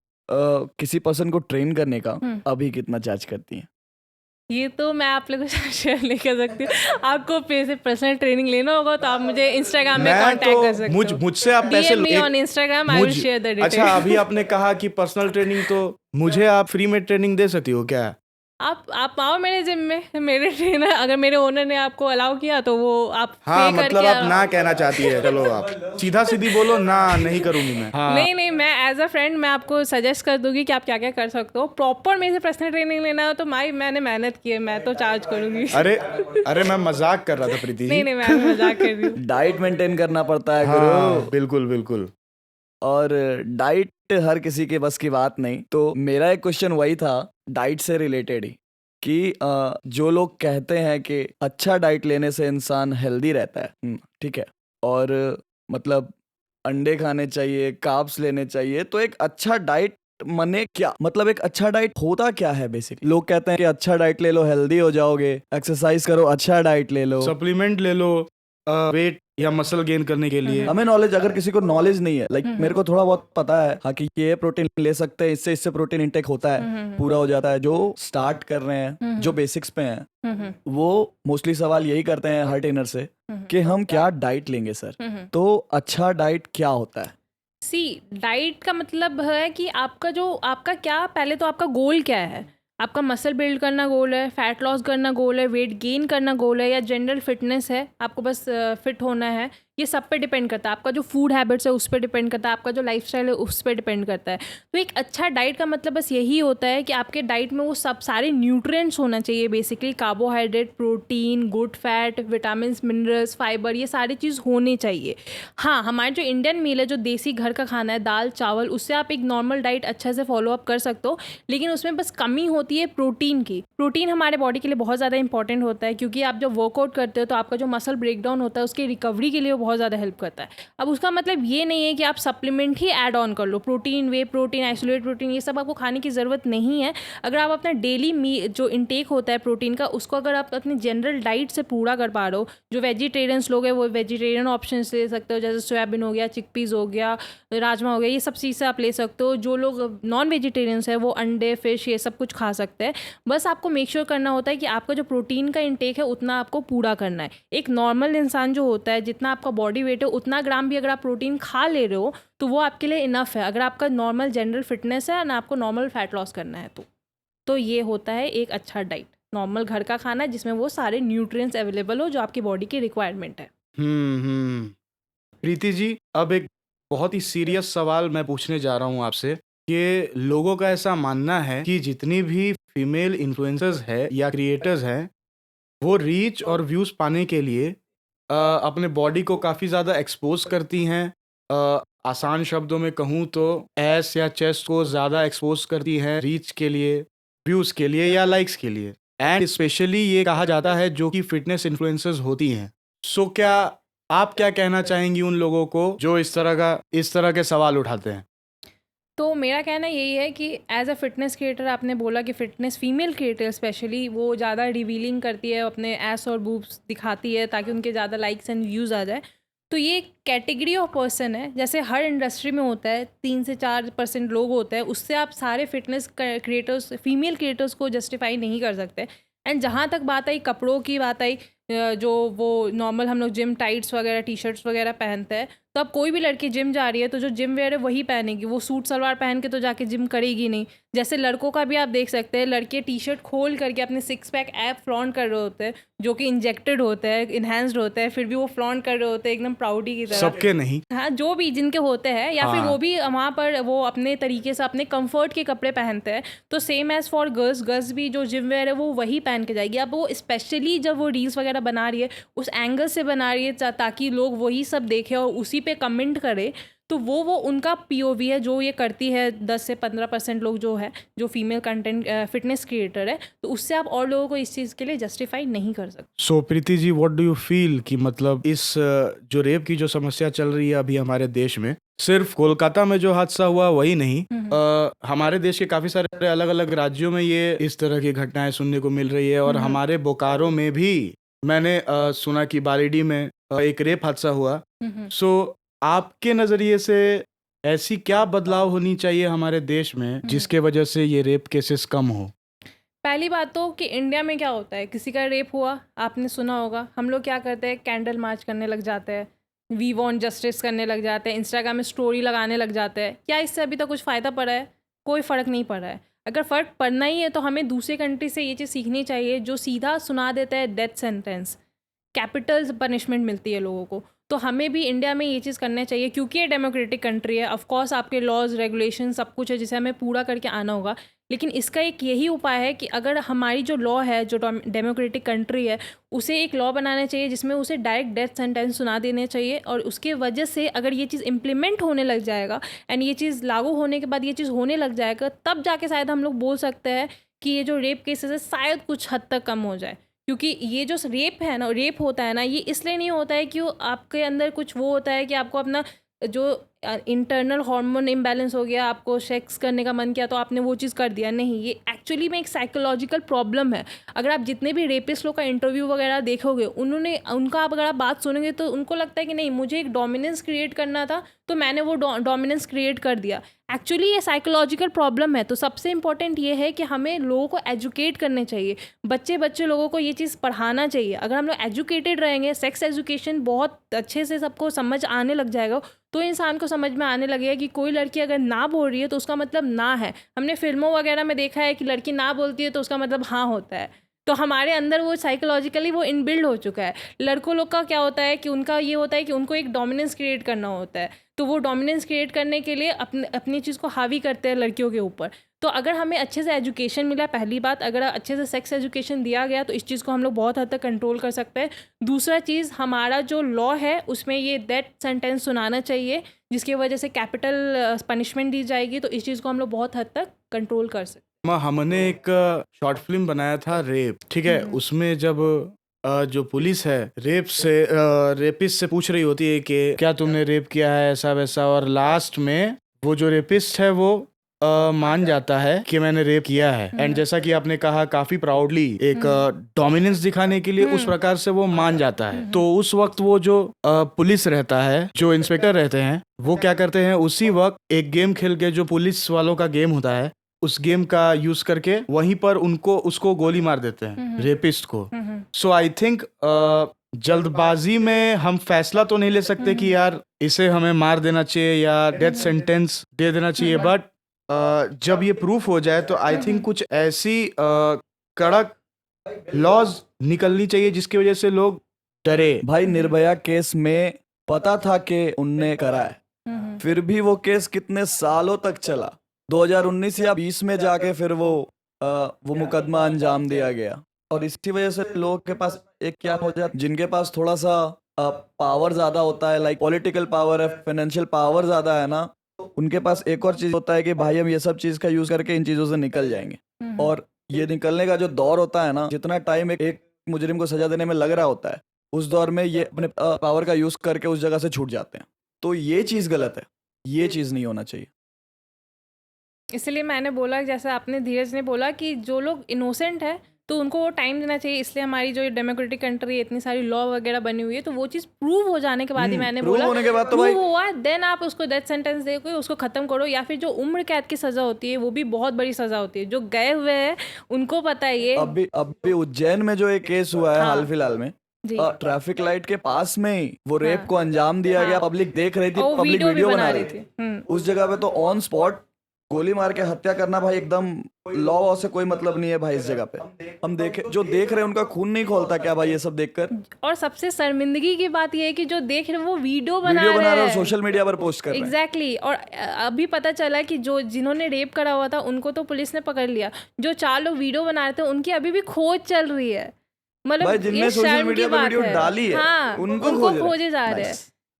किसी पर्सन को ट्रेन करने का अभी कितना चार्ज करती हैं? ये तो मैं आप लोगों से शेयर नहीं कर सकती हूँ। आपको से पर्सनल ट्रेनिंग लेना होगा तो आप मुझे इंस्टाग्राम में मैं कांटेक्ट कर तो सकते हो। मुझसे आप पैसे DM me on Instagram, I will share the अच्छा, details. अभी आपने कहा कि पर्सनल ट्रेनिंग, तो मुझे आप फ्री में ट्रेनिंग दे सकती हो क्या? आप आओ मेरे जिम में, मेरे ट्रेनर, अगर मेरे ओनर ने आपको अलाउ किया तो वो आप हाँ, पे मतलब करके आप ना कहना चाहती है। चलो आप सीधा सीधी बोलो, ना नहीं करूंगी मैं। हाँ। नहीं, मैं एज अ फ्रेंड मैं आपको सजेस्ट कर दूंगी कि आप क्या क्या कर सकते हो। प्रॉपर मेरे से पर्सनल ट्रेनिंग लेना हो तो मैंने मेहनत की है, मैं तो चार्ज करूंगी। अरे मैं मजाक कर रहा था प्रीति जी। नहीं, मैं मजाक कर रही हूँ। डाइट मेंटेन करना पड़ता है हाँ, गुरु, बिल्कुल बिल्कुल। और डाइट हर किसी के बस की बात नहीं। तो मेरा एक क्वेश्चन वही था, डाइट से रिलेटेड ही, कि जो लोग कहते हैं कि अच्छा डाइट लेने से इंसान हेल्दी रहता है, ठीक है, और मतलब अंडे खाने चाहिए, कार्ब्स लेने चाहिए, तो एक अच्छा डाइट मने क्या, मतलब एक अच्छा डाइट होता क्या है बेसिकली? लोग कहते हैं कि अच्छा डाइट ले लो हेल्दी हो जाओगे, एक्सरसाइज करो, अच्छा डाइट ले लो, सप्लीमेंट ले लो वेट या मसल गेन करने के लिए। हमें नॉलेज, अगर किसी को नॉलेज नहीं है, लाइक मेरे को थोड़ा बहुत पता है हाँ कि ये प्रोटीन ले सकते हैं, इससे प्रोटीन इंटेक होता है, पूरा हो जाता है। जो स्टार्ट कर रहे हैं, जो बेसिक्स पे हैं, वो मोस्टली सवाल यही करते हैं हर ट्रेनर से कि हम क्या डाइट लेंगे सर। तो अच्छा डाइट क्या होता है? डाइट का मतलब है कि आपका क्या, पहले तो आपका गोल क्या है। आपका मसल बिल्ड करना गोल है, फैट लॉस करना गोल है, वेट गेन करना गोल है, या जनरल फिटनेस है, आपको बस फिट होना है। ये सब पे डिपेंड करता है। आपका जो फूड हैबिट्स है उस पर डिपेंड करता है, आपका जो लाइफस्टाइल है उस पर डिपेंड करता है। तो एक अच्छा डाइट का मतलब बस यही होता है कि आपके डाइट में वो सब सारे न्यूट्रिएंट्स होना चाहिए, basically carbohydrate, protein, good fat, vitamin, minerals, fibre, ये सारी चीज़ होनी चाहिए। हाँ, हमारे जो इंडियन मील है, जो देसी घर का खाना है, दाल चावल, उससे आप एक नॉर्मल डाइट अच्छे से फॉलो अप कर सकते हो, लेकिन उसमें बस कमी होती है प्रोटीन की। प्रोटीन हमारे बॉडी के लिए बहुत ज़्यादा इंपॉर्टेंट होता है, क्योंकि आप जब वर्कआउट करते हो तो आपका जो मसल ब्रेकडाउन होता है उसकी रिकवरी के लिए बहुत ज़्यादा हेल्प करता है। अब उसका मतलब ये नहीं है कि आप सप्लीमेंट ही ऐड ऑन कर लो, प्रोटीन, वे प्रोटीन, आइसोलेट प्रोटीन, ये सब आपको खाने की ज़रूरत नहीं है। अगर आप अपना डेली जो इंटेक होता है प्रोटीन का, उसको अगर आप अपनी जनरल डाइट से पूरा कर पा रहे हो, जो वेजिटेरियंस लोग हैं वो वेजिटेरियन ऑप्शन ले सकते हो, जैसे सोयाबीन हो गया, चिकपीस हो गया, राजमा हो गया, ये सब चीज़ से आप ले सकते हो। जो लोग नॉन वेजिटेरियंस है वो अंडे, फिश, ये सब कुछ खा सकते हैं। बस आपको मेक श्योर करना होता है कि आपका जो प्रोटीन का इंटेक है उतना आपको पूरा करना है। एक नॉर्मल इंसान जो होता है, जितना आपका बॉडी वेट है उतना ग्राम भी अगर आप प्रोटीन खा ले रहे हो तो वो आपके लिए इनफ है, अगर आपका नॉर्मल जनरल फिटनेस है ना, आपको नॉर्मल फैट लॉस करना है तो ये होता है एक अच्छा डाइट, नॉर्मल घर का खाना जिसमें वो सारे न्यूट्रिएंट्स अवेलेबल हो जो आपकी बॉडी की रिक्वायरमेंट है। प्रीति जी, अब एक बहुत ही सीरियस सवाल मैं पूछने जा रहा हूँ आपसे कि लोगों का ऐसा मानना है कि जितनी भी फीमेल इन्फ्लुएंसर्स है या क्रिएटर्स हैं वो रीच और व्यूज पाने के लिए अपने बॉडी को काफ़ी ज़्यादा एक्सपोज करती हैं। आसान शब्दों में कहूँ तो एस या चेस्ट को ज़्यादा एक्सपोज करती हैं रीच के लिए, व्यूज़ के लिए या लाइक्स के लिए। एंड स्पेशली ये कहा जाता है जो कि फिटनेस इन्फ्लुएंसर्स होती हैं। सो क्या आप क्या कहना चाहेंगी उन लोगों को जो इस तरह के सवाल उठाते हैं? तो मेरा कहना यही है कि एज अ फिटनेस क्रिएटर आपने बोला कि फिटनेस फीमेल क्रिएटर स्पेशली वो ज़्यादा रिवीलिंग करती है, अपने एस और बूब्स दिखाती है ताकि उनके ज़्यादा लाइक्स एंड व्यूज़ आ जाए। तो ये कैटेगरी ऑफ पर्सन है, जैसे हर इंडस्ट्री में होता है 3 से 4% लोग होते हैं, उससे आप सारे फिटनेस क्रिएटर्स फीमेल क्रिएटर्स को जस्टिफाई नहीं कर सकते। एंड जहाँ तक बात आई कपड़ों की, बात आई जो वो नॉर्मल हम लोग जिम टाइट्स वगैरह टी शर्ट्स वगैरह पहनते हैं, तो अब कोई भी लड़की जिम जा रही है तो जो जिम वेयर है वही पहनेगी, वो सूट सलवार पहन के तो जाके जिम करेगी नहीं। जैसे लड़कों का भी आप देख सकते हैं, लड़के टी शर्ट खोल करके अपने 6 पैक ऐप फ्लॉन्ट कर रहे होते हैं जो कि इंजेक्टेड होते हैं, इन्हेंस्ड होते हैं, फिर भी वो फ्लॉन्ट कर रहे होते हैं एकदम प्राउडी की तरह। सबके नहीं। हाँ, जो भी जिनके होते हैं या फिर हाँ। वो भी वहाँ पर वो अपने तरीके से अपने कंफर्ट के कपड़े पहनते हैं। तो सेम एज़ फॉर गर्ल्स भी जो जिम वेयर है वो वही पहन के जाएगी। अब वो स्पेशली जब वो रील्स वगैरह बना रही है उस एंगल से बना रही है ताकि लोग वही सब देखें और उसी पे कमेंट करें, तो वो उनका पीओवी है जो ये करती है। 10 से 15% लोग जो है जो फीमेल कंटेंट फिटनेस क्रिएटर है, तो उससे आप और लोगों को इस चीज़ के लिए जस्टिफाई नहीं कर सकते। सो प्रीति जी, व्हाट डू यू फील कि मतलब इस जो रेप की जो समस्या चल रही है अभी हमारे देश में, सिर्फ कोलकाता में जो हादसा हुआ वही नहीं, हमारे देश के काफी सारे अलग अलग राज्यों में ये इस तरह की घटनाएं सुनने को मिल रही है। और हमारे बोकारो में भी मैंने सुना कि बालीडी में एक रेप हादसा हुआ। सो आपके नजरिए से ऐसी क्या बदलाव होनी चाहिए हमारे देश में जिसके वजह से ये रेप केसेस कम हो? पहली बात तो कि इंडिया में क्या होता है, किसी का रेप हुआ आपने सुना होगा, हम लोग क्या करते हैं, कैंडल मार्च करने लग जाते हैं, वी वॉन्ट जस्टिस करने लग जाते हैं, इंस्टाग्राम में स्टोरी लगाने लग जाते हैं। क्या इससे अभी तक कुछ फ़ायदा पड़ा है? कोई फ़र्क नहीं पड़ा है। अगर फ़र्क पड़ना ही है तो हमें दूसरे कंट्री से ये चीज़ सीखनी चाहिए जो सीधा सुना देता है डेथ सेंटेंस, कैपिटल पनिशमेंट मिलती है लोगों को। तो हमें भी इंडिया में ये चीज़ करना चाहिए क्योंकि ये डेमोक्रेटिक कंट्री है। ऑफ कोर्स आपके लॉज रेगुलेशन सब कुछ है जिसे हमें पूरा करके आना होगा, लेकिन इसका एक यही उपाय है कि अगर हमारी जो लॉ है, जो डेमोक्रेटिक कंट्री है, उसे एक लॉ बनाना चाहिए जिसमें उसे डायरेक्ट डेथ सेंटेंस सुना देने चाहिए। और उसके वजह से अगर ये चीज़ इम्प्लीमेंट होने लग जाएगा एंड ये चीज़ लागू होने के बाद ये चीज़ होने लग जाएगा, तब जाके शायद हम लोग बोल सकते हैं कि ये जो रेप केसेस है शायद कुछ हद तक कम हो जाए। क्योंकि ये जो रेप है ना, रेप होता है ना, ये इसलिए नहीं होता है कि आपके अंदर कुछ वो होता है कि आपको अपना जो इंटरनल हार्मोन इम्बैलेंस हो गया, आपको सेक्स करने का मन किया तो आपने वो चीज़ कर दिया। नहीं, ये एक्चुअली में एक साइकोलॉजिकल प्रॉब्लम है। अगर आप जितने भी रेपिस्ट लोग का इंटरव्यू वगैरह देखोगे, उनका अगर आप बात सुनेंगे तो उनको लगता है कि नहीं, मुझे एक डोमिनेंस क्रिएट करना था तो मैंने वो डोमिनेंस क्रिएट कर दिया। एक्चुअली ये साइकोलॉजिकल प्रॉब्लम है। तो सबसे इंपॉर्टेंट ये है कि हमें लोगों को एजुकेट करने चाहिए, बच्चे लोगों को ये चीज़ पढ़ाना चाहिए। अगर हम लोग एजुकेटेड रहेंगे, सेक्स एजुकेशन बहुत अच्छे से सबको समझ आने लग जाएगा, तो इंसान को समझ में आने लगेगा कि कोई लड़की अगर ना बोल रही है तो उसका मतलब ना है। हमने फिल्मों वगैरह में देखा है कि लड़की ना बोलती है तो उसका मतलब हाँ होता है। तो हमारे अंदर वो साइकोलॉजिकली वो इनबिल्ड हो चुका है। लड़कों लोग का क्या होता है कि उनका ये होता है कि उनको एक डोमिनेंस क्रिएट करना होता है, तो वो डोमिनेंस क्रिएट करने के लिए अपनी चीज़ को हावी करते हैं लड़कियों के ऊपर। तो अगर हमें अच्छे से एजुकेशन मिला, पहली बात, अगर अच्छे से सेक्स एजुकेशन दिया गया तो इस चीज़ को हम लोग बहुत हद तक कंट्रोल कर सकते हैं। दूसरा चीज़, हमारा जो लॉ है उसमें ये डेथ सेंटेंस सुनाना चाहिए, जिसकी वजह से कैपिटल पनिशमेंट दी जाएगी। तो इस चीज़ को हम लोग बहुत हद तक कंट्रोल कर सकते हैं। हमने एक शॉर्ट फिल्म बनाया था रेप, ठीक है। उसमें जब जो पुलिस है रेपिस्ट से पूछ रही होती है कि क्या तुमने रेप किया है, ऐसा वैसा, और लास्ट में वो जो रेपिस्ट है वो मान जाता है कि मैंने रेप किया है। एंड जैसा कि आपने कहा, काफी प्राउडली एक डोमिनेंस दिखाने के लिए उस प्रकार से वो मान जाता है। तो उस वक्त वो जो पुलिस रहता है, जो इंस्पेक्टर रहते हैं, वो क्या करते हैं, उसी वक्त एक गेम खेल के, जो पुलिस वालों का गेम होता है, उस गेम का यूज करके वहीं पर उसको गोली मार देते हैं, रेपिस्ट को। सो आई थिंक जल्दबाजी में हम फैसला तो नहीं ले सकते कि यार इसे हमें मार देना चाहिए या डेथ सेंटेंस दे देना चाहिए, बट जब ये प्रूफ हो जाए तो आई थिंक कुछ ऐसी कड़क लॉज निकलनी चाहिए जिसकी वजह से लोग डरे। भाई निर्भया केस में पता था कि उनने करा है, फिर भी वो केस कितने सालों तक चला, 2019 या 20 में जाके फिर वो मुकदमा अंजाम दिया गया। और इसी वजह से लोगों के पास एक क्या हो जाता, जिनके पास थोड़ा सा पावर ज्यादा होता है, लाइक पॉलिटिकल पावर है, फाइनेंशियल पावर ज्यादा है ना, उनके पास एक और चीज होता है कि भाई हम ये सब चीज का यूज करके इन चीजों से निकल जाएंगे। और ये निकलने का जो दौर होता है ना, जितना टाइम एक मुजरिम को सजा देने में लग रहा होता है, उस दौर में ये अपने पावर का यूज करके उस जगह से छूट जाते हैं। तो ये चीज गलत है, ये चीज नहीं होना चाहिए। इसलिए मैंने बोला, जैसे आपने धीरज ने बोला कि जो लोग इनोसेंट है तो उनको वो टाइम देना चाहिए। इसलिए हमारी जो डेमोक्रेटिक कंट्री है, इतनी सारी लॉ वगैरह बनी हुई है, तो वो चीज़ प्रूव हो जाने के बाद ही मैंने प्रूव बोला होने के बाद तो भाई प्रूव हुआ, देन आप उसको डेथ सेंटेंस दे के उसको ख़त्म करो। या फिर जो उम्र कैद की सज़ा होती है वो भी बहुत बड़ी सज़ा होती है। जो गए हुए हैं उनको पता है ये। अभी उज्जैन में जो एक केस हुआ है हाल फिलहाल में, जी। ट्रैफिक लाइट के पास में ही वो रेप को अंजाम दिया गया, पब्लिक देख रही थी, और पब्लिक वीडियो बना रही थी। उस जगह पे। तो ऑन स्पॉट गोली मार के हत्या करना भाई एकदम लॉ से कोई मतलब नहीं है भाई। इस जगह पे हम देख रहे हैं उनका खून नहीं खोलता क्या भाई ये सब देखकर? और सबसे शर्मिंदगी की बात ये है कि जो देख रहे हैं वो वीडियो बना रहे रहे हैं और हैं, सोशल मीडिया पर पोस्ट कर रहे हैं। एग्जैक्टली। और अभी पता चला कि जिन्होंने रेप करा हुआ था उनको तो पुलिस ने पकड़ लिया। जो 4 लोग वीडियो बना रहे थे उनकी अभी भी खोज चल रही है। मतलब जिनने सोशल मीडिया पर वीडियो डाली है, हाँ, उनको खोजे जा रहे हैं।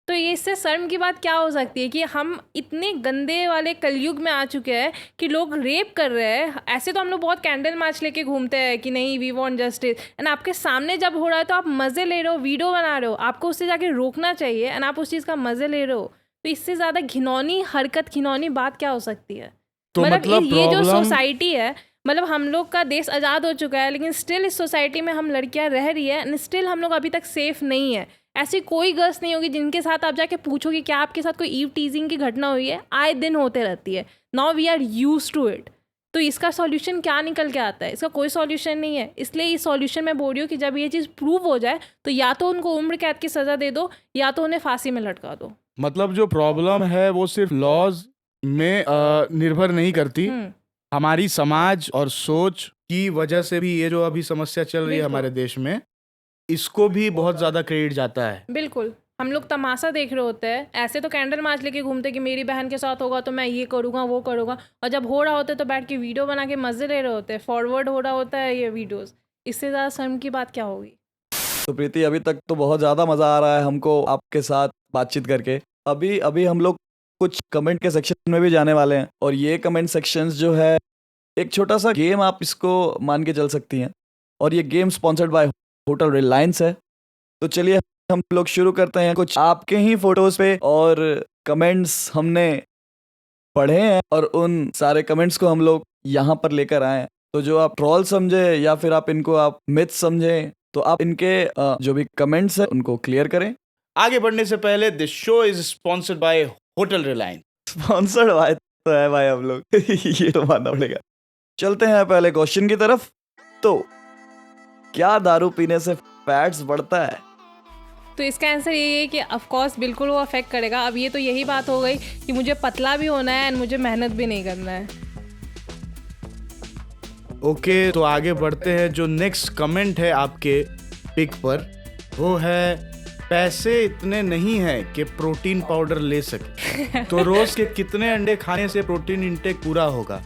तो ये इससे शर्म की बात क्या हो सकती है कि हम इतने गंदे वाले कलयुग में आ चुके हैं कि लोग रेप कर रहे हैं। ऐसे तो हम लोग बहुत कैंडल मार्च लेके घूमते हैं कि नहीं वी वांट जस्टिस, एंड आपके सामने जब हो रहा है तो आप मज़े ले रहे हो, वीडियो बना रहे हो। आपको उससे जाके रोकना चाहिए एंड आप उस चीज़ का मज़े ले रहे हो। तो इससे ज़्यादा घिनौनी हरकत, घिनौनी बात क्या हो सकती है? तो मतलब ये जो सोसाइटी है, मतलब हम लोग का देश आज़ाद हो चुका है लेकिन स्टिल इस सोसाइटी में हम लड़कियां रह रही है एंड स्टिल हम लोग अभी तक सेफ नहीं है। ऐसी कोई गर्ल्स नहीं होगी जिनके साथ आप जाके पूछोगे क्या आपके साथ कोई ईव टीजिंग की घटना हुई है। आए दिन होते रहती है। Now we are use to it. तो इसका सॉल्यूशन क्या निकल के आता है? इसका कोई सॉल्यूशन नहीं है। इसलिए इस सॉल्यूशन मैं बोल रही हूँ कि जब ये चीज़ प्रूव हो जाए तो या तो उनको उम्र कैद की सज़ा दे दो या तो उन्हें फांसी में लटका दो। मतलब जो प्रॉब्लम है वो सिर्फ लॉज में निर्भर नहीं करती, हमारी समाज और सोच की वजह से भी ये जो अभी समस्या चल रही है हमारे देश में, इसको भी बहुत ज़्यादा क्रेडिट जाता है। बिल्कुल। हम लोग तमाशा देख रहे होते हैं। ऐसे तो कैंडल मार्च लेके घूमते कि मेरी बहन के साथ होगा तो मैं ये करूँगा वो करूँगा, और जब हो रहा होता है तो बैठ के वीडियो बना के मज़े ले रहे होते हैं। फॉरवर्ड हो रहा होता है ये वीडियोस। इससे ज़्यादा शर्म की बात क्या होगी? तो प्रीति, अभी तक तो बहुत ज़्यादा मज़ा आ रहा है हमको आपके साथ बातचीत करके। अभी हम लोग कुछ कमेंट के सेक्शन में भी जाने वाले हैं, और ये कमेंट सेक्शंस जो है एक छोटा सा गेम आप इसको मान के चल सकती हैं, और ये game sponsored by hotel Reliance है। तो चलिए हम लोग शुरू करते हैं। कुछ आपके ही फोटोज पे और कमेंट्स हमने पढ़े हैं और उन सारे कमेंट्स को हम लोग यहाँ पर लेकर आए हैं। तो जो आप ट्रोल समझे या फिर आप इनको आप मिथ समझे, तो आप इनके जो भी कमेंट्स हैं उनको क्लियर करें। आगे बढ़ने से पहले this show is sponsored by hotel Reliance. Sponsored by तो है भाई हम लोग ये तो मानना पड़ेगा। चलते हैं पहले क्वेश्चन की तरफ। तो क्या दारू पीने से फैट्स बढ़ता है? तो इसका आंसर ये है कि ऑफ कोर्स बिल्कुल वो अफेक्ट करेगा। अब ये तो यही बात हो गई कि मुझे पतला भी होना है एंड मुझे मेहनत भी नहीं करना है। ओके, तो आगे बढ़ते हैं। जो नेक्स्ट कमेंट है आपके पिक पर, वो है पैसे इतने नहीं हैं कि प्रोटीन पाउडर ले सके, तो रोज के कितने अंडे खाने से प्रोटीन इंटेक पूरा होगा?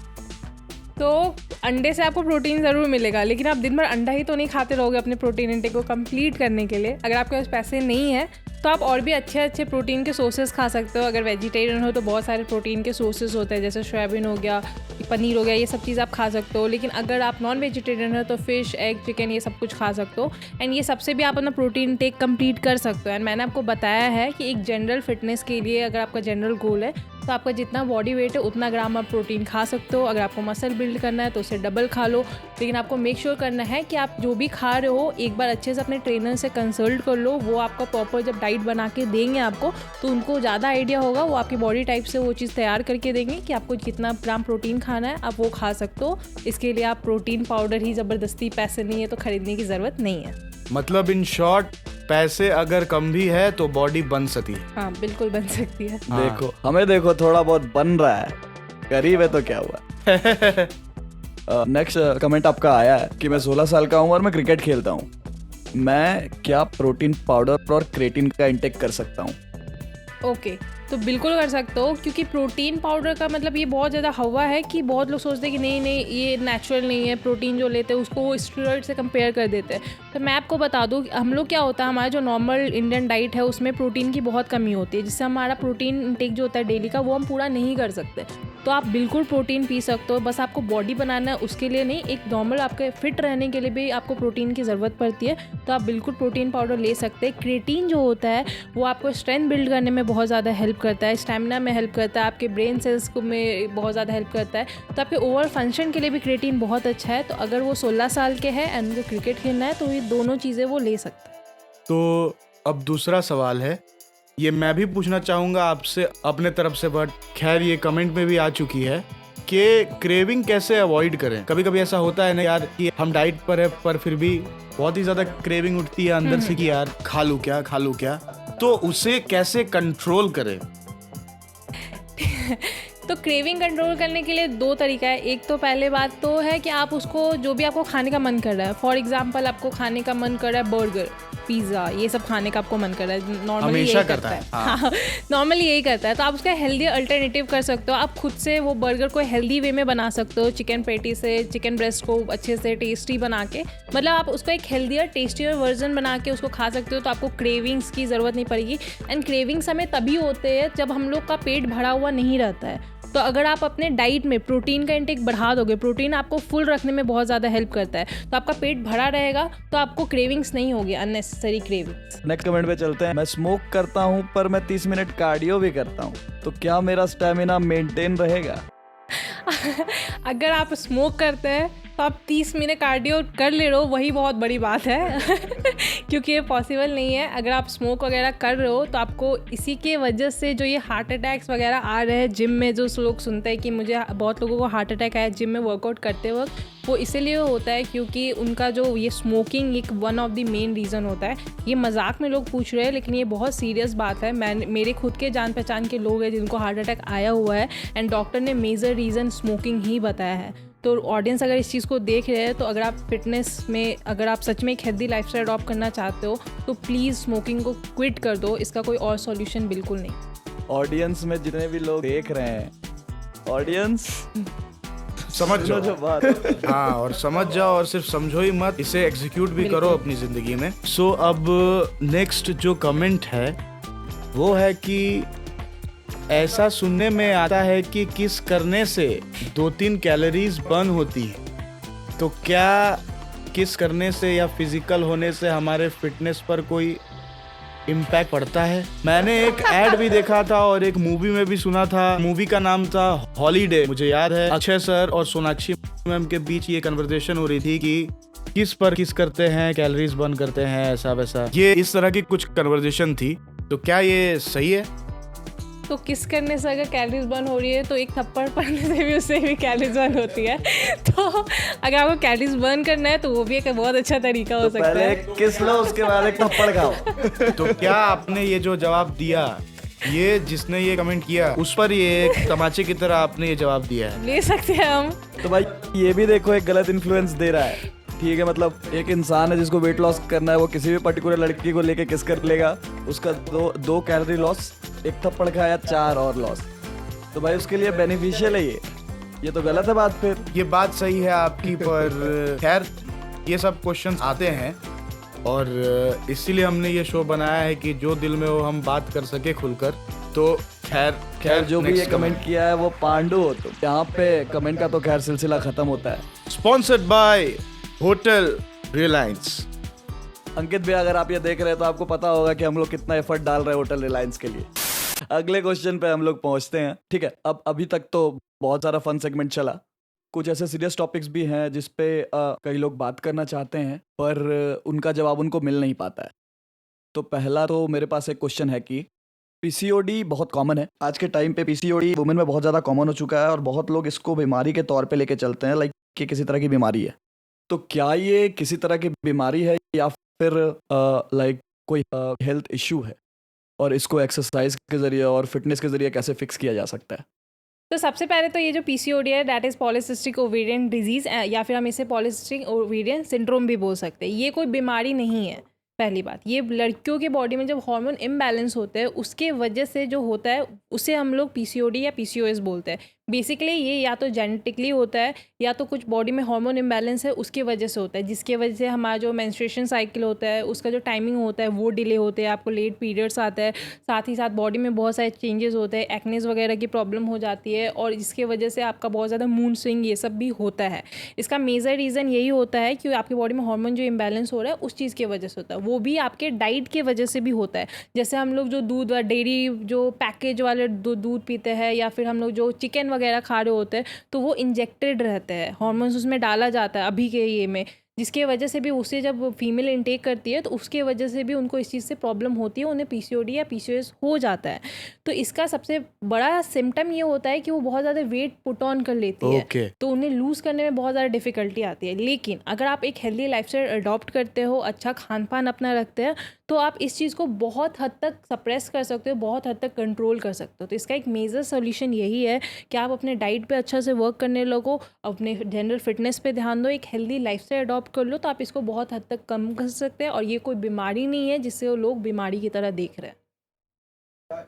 तो अंडे से आपको प्रोटीन ज़रूर मिलेगा, लेकिन आप दिन भर अंडा ही तो नहीं खाते रहोगे अपने प्रोटीन इंटेक को कंप्लीट करने के लिए। अगर आपके पास पैसे नहीं है तो आप और भी अच्छे अच्छे प्रोटीन के सोर्सेज खा सकते हो। अगर वेजिटेरियन हो तो बहुत सारे प्रोटीन के सोर्सेज होते हैं, जैसे सोयाबीन हो गया, पनीर हो गया, ये सब चीज़ आप खा सकते हो। लेकिन अगर आप नॉन वेजिटेरियन हो तो फिश, एग, चिकन, ये सब कुछ खा सकते हो। एंड ये सबसे भी आप अपना प्रोटीन इंटेक कंप्लीट कर सकते हो। एंड मैंने आपको बताया है कि एक जनरल फिटनेस के लिए अगर आपका जनरल गोल है तो आपका जितना बॉडी वेट है उतना ग्राम आप प्रोटीन खा सकते हो। अगर आपको मसल बिल्ड करना है तो उससे डबल खा लो, लेकिन आपको मेक श्योर करना है कि आप जो भी खा रहे हो एक बार अच्छे से अपने ट्रेनर से कंसल्ट कर लो। वो आपका प्रॉपर जब डाइट बना के देंगे आपको तो उनको ज़्यादा आइडिया होगा, वो आपकी बॉडी टाइप से वो चीज़ तैयार करके देंगे कि आपको कितना ग्राम प्रोटीन खाना है, आप वो खा सकते हो। इसके लिए आप प्रोटीन पाउडर ही ज़बरदस्ती, पैसे नहीं है तो ख़रीदने की ज़रूरत नहीं है। मतलब इन शॉर्ट, पैसे अगर कम भी है तो बॉडी बन सकती है। हाँ बिल्कुल बन सकती है। देखो हमें, देखो थोड़ा बहुत बन रहा है, गरीब है तो क्या हुआ। नेक्स्ट कमेंट आपका आया है कि मैं 16 साल का हूँ और मैं क्रिकेट खेलता हूँ, मैं क्या प्रोटीन पाउडर और क्रेटिन का इंटेक कर सकता हूँ? ओके, तो बिल्कुल कर सकते हो, क्योंकि प्रोटीन पाउडर का मतलब ये बहुत ज़्यादा हवा है कि बहुत लोग सोचते हैं कि नहीं नहीं ये नेचुरल नहीं है, प्रोटीन जो लेते हैं उसको वो स्टेरॉइड से कंपेयर कर देते हैं। तो मैं आपको बता दूं कि हम लोग क्या होता है, हमारा जो नॉर्मल इंडियन डाइट है उसमें प्रोटीन की बहुत कमी होती है, जिससे हमारा प्रोटीन इंटेक जो होता है डेली का वो हम पूरा नहीं कर सकते। तो आप बिल्कुल प्रोटीन पी सकते हो, बस आपको बॉडी बनाना है उसके लिए नहीं, एक नॉर्मल आपके फिट रहने के लिए भी आपको प्रोटीन की ज़रूरत पड़ती है। तो आप बिल्कुल प्रोटीन पाउडर ले सकते हैं। क्रिएटिन जो होता है वो आपको स्ट्रेंथ बिल्ड करने में बहुत ज़्यादा हेल्प करता है, स्टैमिना में हेल्प करता है, आपके ब्रेन सेल्स को में बहुत ज़्यादा हेल्प करता है। तो आपके ओवरऑल फंक्शन के लिए भी क्रिएटिन बहुत अच्छा है। तो अगर वो 16 साल के हैं एंड उनको क्रिकेट खेलना है तो ये दोनों चीज़ें वो ले सकते हैं। तो अब दूसरा सवाल है, ये मैं भी पूछना चाहूँगा आपसे अपने तरफ से, बट खैर ये कमेंट में भी आ चुकी है कि क्रेविंग कैसे अवॉइड करें। कभी कभी ऐसा होता है ना यार कि हम डाइट पर है पर फिर भी बहुत ही ज़्यादा क्रेविंग उठती है अंदर से कि यार खा लूँ क्या, तो उसे कैसे कंट्रोल करें? तो क्रेविंग कंट्रोल करने के लिए 2 तरीका है। एक तो पहले बात तो है कि आप उसको जो भी आपको खाने का मन कर रहा है, फॉर एग्जांपल आपको खाने का मन कर रहा है बर्गर, पिज़्ज़ा, ये सब खाने का आपको मन कर रहा है, नॉर्मली हमेशा यही करता करता है। है। हाँ, नॉर्मली यही करता है। तो आप उसका हेल्दी अल्टरनेटिव कर सकते हो। आप खुद से वो बर्गर को हेल्दी वे में बना सकते हो, चिकन पैटी से, चिकन ब्रेस्ट को अच्छे से टेस्टी बना के, मतलब आप उसको एक हेल्दियर टेस्टियर वर्जन बना के उसको खा सकते हो। तो आपको क्रेविंग्स की ज़रूरत नहीं पड़ेगी। एंड क्रेविंग्स हमें तभी होते हैं जब हम लोग का पेट भरा हुआ नहीं रहता है। तो अगर आप अपने डाइट में प्रोटीन का इंटेक बढ़ा दोगे, प्रोटीन आपको फुल रखने में बहुत ज़्यादा हेल्प करता है, तो आपका पेट भरा रहेगा, तो आपको क्रेविंग्स नहीं होगी, अननेसेसरी क्रेविंग्स। नेक्स्ट कमेंट पे चलते हैं। मैं स्मोक करता हूँ पर मैं 30 मिनट कार्डियो भी करता हूँ, तो क्या मेरा स्टेमिना मेंटेन रहेगा? अगर आप स्मोक करते हैं तो आप 30 मिनट कार्डियो कर ले रहे हो, वही बहुत बड़ी बात है क्योंकि ये पॉसिबल नहीं है। अगर आप स्मोक वगैरह कर रहे हो तो आपको इसी के वजह से जो ये हार्ट अटैक्स वगैरह आ रहे हैं, जिम में जो लोग सुनते हैं कि मुझे बहुत लोगों को हार्ट अटैक आया जिम में वर्कआउट करते वक्त, वो इसीलिए होता है क्योंकि उनका जो ये स्मोकिंग एक one of the main reason होता है। ये मजाक में लोग पूछ रहे हैं लेकिन ये बहुत सीरियस बात है। मेरे खुद के जान पहचान के लोग हैं जिनको हार्ट अटैक आया हुआ है एंड डॉक्टर ने मेजर रीज़न स्मोकिंग ही बताया है। तो ऑडियंस अगर इस चीज़ को देख रहे हैं तो अगर आप फिटनेस में, अगर आप सच में एक हेल्दी लाइफस्टाइल अडॉप्ट करना चाहते हो तो प्लीज़ स्मोकिंग को क्विट कर दो। इसका कोई और सॉल्यूशन बिल्कुल नहीं। ऑडियंस में जितने भी लोग देख रहे हैं, ऑडियंस समझ जो जाओ। बात है। हाँ, और समझ जाओ और सिर्फ समझो ही मत, इसे एग्जीक्यूट भी करो अपनी जिंदगी में। सो अब नेक्स्ट जो कमेंट है वो है कि ऐसा सुनने में आता है कि किस करने से 2-3 कैलोरीज बर्न होती है, तो क्या किस करने से या फिजिकल होने से हमारे फिटनेस पर कोई इम्पैक्ट पड़ता है? मैंने एक एड भी देखा था और एक मूवी में भी सुना था। मूवी का नाम था हॉलीडे। मुझे याद है अक्षय सर और सोनाक्षी मैम के बीच ये कन्वर्सेशन हो रही थी कि किस पर किस करते हैं, कैलोरीज बर्न करते हैं, ऐसा वैसा, ये इस तरह की कुछ कन्वर्सेशन थी। तो क्या ये सही है? तो किस करने से अगर कैलोरीज बर्न हो रही है तो एक थप्पड़ पड़ने से भी उससे भी कैलोरीज बर्न होती है। तो अगर आपको कैलोरीज बर्न करना है तो वो भी एक बहुत अच्छा तरीका हो सकता पहले है। एक किस लो, उसके बाद एक थप्पड़ खाओ। तो क्या आपने ये जो जवाब दिया, ये जिसने ये कमेंट किया उस पर ये एक तमाचे की तरह आपने ये जवाब दिया है? ले सकते हैं हम। तो भाई ये भी देखो, एक गलत इन्फ्लुएंस दे रहा है। ठीक है, मतलब एक इंसान है जिसको वेट लॉस करना है, वो किसी भी पर्टिकुलर लड़की को लेके किस कर लेगा, उसका दो कैलोरी लॉस, एक थप्पड़ खाया 4 और लॉस, तो भाई उसके लिए बेनिफिशियल है ये तो गलत है बात। फिर ये बात सही है आपकी, पर खैर ये सब क्वेश्चंस आते हैं और इसीलिए हमने ये शो बनाया है कि जो दिल में हो हम बात कर सके खुलकर। तो खैर जो भी ये कमेंट किया है वो पांडु हो, तो यहाँ पे कमेंट का तो खैर सिलसिला खत्म होता है। Sponsored by hotel Reliance. Ankit भैया, अगर आप ये देख रहे हैं तो आपको पता होगा कि हम लोग कितना एफर्ट डाल रहे हैं होटल रिलायंस के लिए। अगले क्वेश्चन पे हम लोग पहुंचते हैं। ठीक है, अब अभी तक तो बहुत सारा फन सेगमेंट चला, कुछ ऐसे सीरियस टॉपिक्स भी हैं जिस पे कई लोग बात करना चाहते हैं पर उनका जवाब उनको मिल नहीं पाता है। तो पहला तो मेरे पास एक क्वेश्चन है कि पीसीओडी बहुत कॉमन है आज के टाइम पे। पीसीओडी वुमेन में बहुत ज़्यादा कॉमन हो चुका है और बहुत लोग इसको बीमारी के तौर पे लेके चलते हैं, लाइक कि किसी तरह की बीमारी है। तो क्या ये किसी तरह की बीमारी है या फिर लाइक कोई हेल्थ इश्यू है, और इसको एक्सरसाइज के ज़रिए और फिटनेस के ज़रिए कैसे फिक्स किया जा सकता है? तो सबसे पहले तो ये जो पीसीओडी है, that is polycystic ovarian disease, या फिर हम इसे पॉलीसिस्टिक ओवेरियन सिंड्रोम भी बोल सकते हैं। ये कोई बीमारी नहीं है, पहली बात ये लड़कियों के बॉडी में जब हार्मोन इम्बैलेंस होते हैं उसके वजह से जो होता है उसे हम लोग पीसीओडी या पीसीओएस बोलते हैं। बेसिकली ये या तो जेनेटिकली होता है या तो कुछ बॉडी में हार्मोन इम्बैलेंस है उसकी वजह से होता है, जिसके वजह से हमारा जो मेंस्ट्रुएशन साइकिल होता है उसका जो टाइमिंग होता है वो डिले होते हैं, आपको लेट पीरियड्स आता है, साथ ही साथ बॉडी में बहुत सारे चेंजेस होते हैं, एक्नेस वगैरह की प्रॉब्लम हो जाती है और इसके वजह से आपका बहुत ज़्यादा मूड स्विंग ये सब भी होता है। इसका मेजर रीज़न यही होता है कि आपकी बॉडी में हार्मोन जो इम्बैलेंस हो रहा है उस चीज़ की वजह से होता है, वो भी आपके डाइट के वजह से भी होता है। जैसे हम लोग जो दूध डेयरी जो पैकेज वाले दूध पीते हैं या फिर हम लोग जो चिकन वगैरह खा रहे होते हैं तो वो इंजेक्टेड रहते हैं, हार्मोन्स उसमें डाला जाता है अभी के ये में, जिसके वजह से भी उसे जब फीमेल इनटेक करती है तो उसके वजह से भी उनको इस चीज़ से प्रॉब्लम होती है, उन्हें पीसीओडी या पीसीओएस हो जाता है। तो इसका सबसे बड़ा सिम्टम ये होता है कि वो बहुत ज़्यादा वेट पुट ऑन कर लेती है तो उन्हें लूज़ करने में बहुत ज़्यादा डिफ़िकल्टी आती है। लेकिन अगर आप एक हेल्दी लाइफस्टाइल अडॉप्ट करते हो, अच्छा खान पान अपना रखते हैं तो आप इस चीज़ को बहुत हद तक सप्रेस कर सकते हो, बहुत हद तक कंट्रोल कर सकते हो। तो इसका एक मेजर सोल्यूशन यही है कि आप अपने डाइट पे अच्छा से वर्क करने लगो, अपने जनरल फिटनेस पे ध्यान दो, एक हेल्दी लाइफस्टाइल अडॉप्ट कर लो तो आप इसको बहुत हद तक कम कर सकते हैं और ये कोई बीमारी नहीं है जिससे वो लोग बीमारी की तरह देख रहे हैं।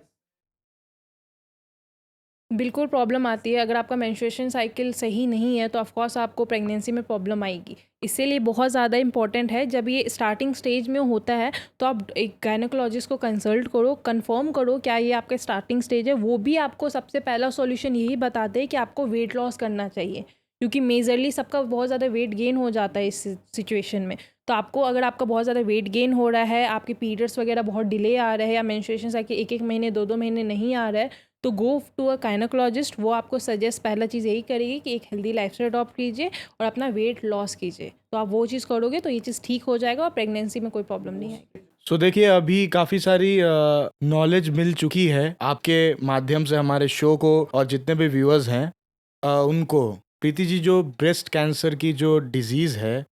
बिल्कुल प्रॉब्लम आती है। अगर आपका मेंस्ट्रुएशन साइकिल सही नहीं है तो ऑफ कोर्स आपको प्रेगनेंसी में प्रॉब्लम आएगी। इसीलिए बहुत ज़्यादा इंपॉर्टेंट है जब ये स्टार्टिंग स्टेज में होता है तो आप एक गायनेकोलॉजिस्ट को कंसल्ट करो, कंफर्म करो क्या ये आपका स्टार्टिंग स्टेज है। वो भी आपको सबसे पहला सॉल्यूशन यही बताते हैं कि आपको वेट लॉस करना चाहिए, क्योंकि मेजरली सबका बहुत ज़्यादा वेट गेन हो जाता है इस सिचुएशन में। तो आपको अगर आपका बहुत ज़्यादा वेट गेन हो रहा है, आपके पीरियड्स वगैरह बहुत डिले आ रहे हैं या मेंस्ट्रुएशन साइकिल एक महीने 2 महीने नहीं आ रहा है तो गो टू अ गायनेकोलॉजिस्ट। वो आपको सजेस्ट पहला चीज़ यही करेगी कि एक हेल्दी लाइफस्टाइल अडॉप्ट कीजिए और अपना वेट लॉस कीजिए। तो आप वो चीज़ करोगे तो ये चीज़ ठीक हो जाएगा और प्रेगनेंसी में कोई प्रॉब्लम नहीं आएगी। सो देखिए अभी काफ़ी सारी नॉलेज मिल चुकी है आपके माध्यम से हमारे शो को और जितने भी व्यूअर्स हैं उनको। प्रीति जी, जो ब्रेस्ट कैंसर की जो डिजीज़ है,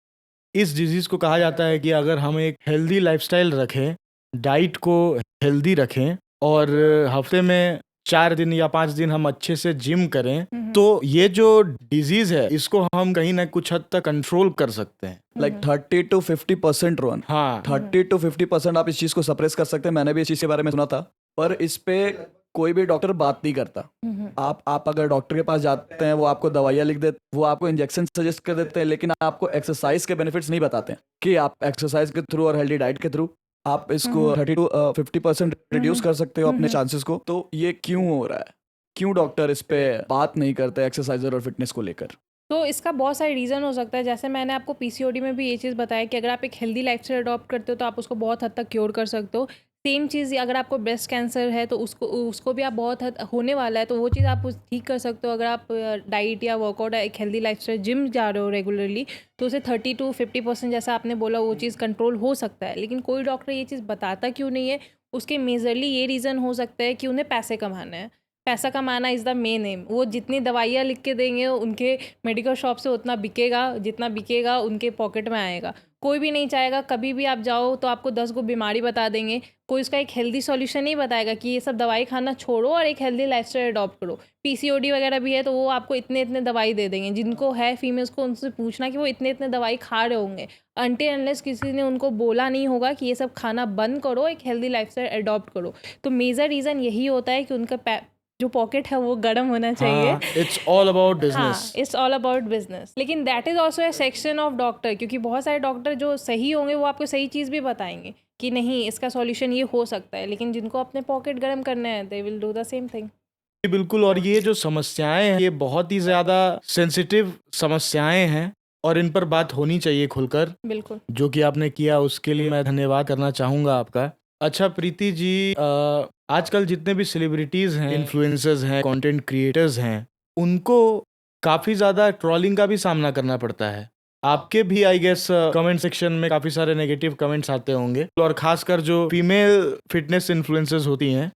इस डिजीज़ को कहा जाता है कि अगर हम एक हेल्दी लाइफस्टाइल रखें, डाइट को हेल्दी रखें और हफ्ते में 4 दिन या 5 दिन हम अच्छे से जिम करें तो ये जो डिजीज़ है इसको हम कहीं ना कुछ हद तक कंट्रोल कर सकते हैं। लाइक 30 to 50% रोहन, हाँ 30 to 50% आप इस चीज़ को सप्रेस कर सकते हैं। मैंने भी इस चीज़ के बारे में सुना था, पर इस पे कोई भी डॉक्टर बात नहीं करता। आप अगर डॉक्टर के पास जाते हैं वो आपको दवाइयाँ लिख देते, वो आपको इंजेक्शन सजेस्ट कर देते हैं, लेकिन आपको एक्सरसाइज के बेनिफिट्स नहीं बताते हैं कि आप एक्सरसाइज के थ्रू और हेल्दी डाइट के थ्रू आप इसको 30 to 50% रिड्यूस कर सकते हो अपने चांसेस को। तो ये क्यों हो रहा है? क्यों डॉक्टर इस पे बात नहीं करते एक्सरसाइज और फिटनेस को लेकर? तो इसका बहुत सारे रीज़न हो सकता है। जैसे मैंने आपको पीसीओडी में भी ये चीज़ बताया कि अगर आप एक हेल्दी लाइफस्टाइल अडॉप्ट करते हो तो आप उसको बहुत हद तक क्योर कर सकते हो। सेम चीज़ अगर आपको ब्रेस्ट कैंसर है तो उसको भी आप बहुत हद होने वाला है तो वो चीज़ आप ठीक कर सकते हो। अगर आप डाइट या वर्कआउट या एक हेल्दी लाइफस्टाइल जिम जा रहे हो रेगुलरली तो उसे 30 to 50% जैसा आपने बोला वो चीज़ कंट्रोल हो सकता है। लेकिन कोई डॉक्टर ये चीज़ बताता क्यों नहीं है? उसके मेजरली ये रीज़न हो सकता है कि उन्हें पैसे कमाना है। पैसा कमाना इज़ द मेन एम। वो जितनी दवाइयाँ लिख के देंगे उनके मेडिकल शॉप से उतना बिकेगा, जितना बिकेगा उनके पॉकेट में आएगा। कोई भी नहीं चाहेगा कभी भी आप जाओ तो आपको 10 गो बीमारी बता देंगे। कोई उसका एक हेल्दी सॉल्यूशन नहीं बताएगा कि ये सब दवाई खाना छोड़ो और एक हेल्दी लाइफस्टाइल अडॉप्ट करो। पीसीओडी वगैरह भी है तो वो आपको इतने दवाई दे देंगे। जिनको है फीमेल्स को उनसे पूछना कि वो इतने दवाई खा रहे होंगे, अनटिल अनलेस किसी ने उनको बोला नहीं होगा कि ये सब खाना बंद करो, एक हेल्दी लाइफस्टाइल अडॉप्ट करो। तो मेजर रीज़न यही होता है कि उनका जो पॉकेट है वो गर्म होना चाहिए। इट्स ऑल अबाउट हाँ, business. It's all about business. लेकिन that is also a section of doctor, क्योंकि बहुत सारे डॉक्टर जो सही होंगे वो आपको सही चीज़ भी बताएंगे कि नहीं इसका सॉल्यूशन ये हो सकता है, लेकिन जिनको अपने पॉकेट गर्म करने हैं they will do the same thing. बिल्कुल। और ये जो समस्याएं हैं ये बहुत ही ज़्यादा सेंसिटिव समस्याएं हैं और इन पर बात होनी चाहिए खुलकर, बिल्कुल। जो कि आपने किया उसके लिए मैं धन्यवाद करना चाहूँगा आपका। अच्छा प्रीति जी, आजकल जितने भी सेलिब्रिटीज़ हैं, इन्फ्लुएंसर्स हैं, कंटेंट क्रिएटर्स हैं, उनको काफ़ी ज़्यादा ट्रोलिंग का भी सामना करना पड़ता है। आपके भी आई गेस कमेंट सेक्शन में काफ़ी सारे नेगेटिव कमेंट्स आते होंगे, और ख़ासकर जो फीमेल फिटनेस इन्फ्लुएंसर्स होती हैं।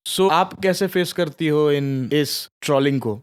सो आप कैसे फेस करती हो इस ट्रोलिंग को?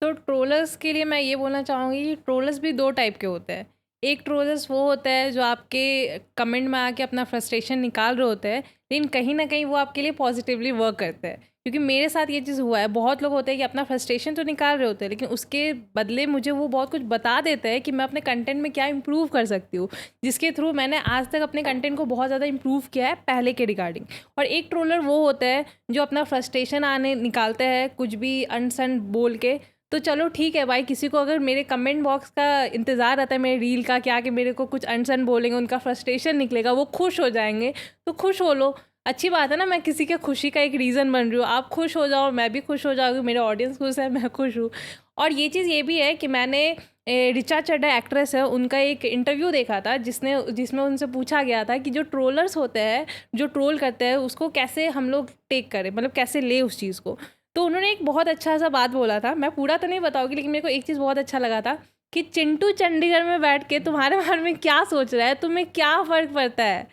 तो ट्रोलर्स के लिए मैं ये बोलना चाहूँगी कि ट्रोलर्स भी 2 टाइप के होते हैं। एक ट्रोलर्स वो होता है जो आपके कमेंट में आके अपना फ्रस्ट्रेशन निकाल रहे होते हैं, लेकिन कहीं ना कहीं वो आपके लिए पॉजिटिवली वर्क करते हैं। क्योंकि मेरे साथ ये चीज़ हुआ है, बहुत लोग होते हैं कि अपना फ्रस्ट्रेशन तो निकाल रहे होते हैं, लेकिन उसके बदले मुझे वो बहुत कुछ बता देता है कि मैं अपने कंटेंट में क्या इंप्रूव कर सकती हूँ, जिसके थ्रू मैंने आज तक अपने कंटेंट को बहुत ज़्यादा इंप्रूव किया है पहले के रिगार्डिंग। और एक ट्रोलर वो होता है जो अपना फ्रस्ट्रेशन आने निकालता है कुछ भी अनसन बोल के। तो चलो ठीक है भाई, किसी को अगर मेरे कमेंट बॉक्स का इंतज़ार रहता है मेरे रील का, क्या कि मेरे को कुछ अनसन बोलेंगे, उनका फ्रस्ट्रेशन निकलेगा, वो खुश हो जाएंगे, तो खुश हो लो, अच्छी बात है ना। मैं किसी के खुशी का एक रीज़न बन रही हूँ, आप खुश हो जाओ, मैं भी खुश हो जाऊँगी, मेरे ऑडियंस खुश है, मैं खुश हूँ। और ये चीज़ ये भी है कि मैंने ऋचा चड्ढा एक्ट्रेस है, उनका एक इंटरव्यू देखा था जिसमें उनसे पूछा गया था कि जो ट्रोलर्स होते हैं, जो ट्रोल करते हैं, उसको कैसे हम लोग टेक करें, मतलब कैसे ले उस चीज़ को। तो उन्होंने एक बहुत अच्छा सा बात बोला था, मैं पूरा तो नहीं बताऊँगी, लेकिन मेरे को एक चीज़ बहुत अच्छा लगा था कि चिंटू चंडीगढ़ में बैठ के तुम्हारे बारे में क्या सोच रहा है, तुम्हें क्या फ़र्क पड़ता है।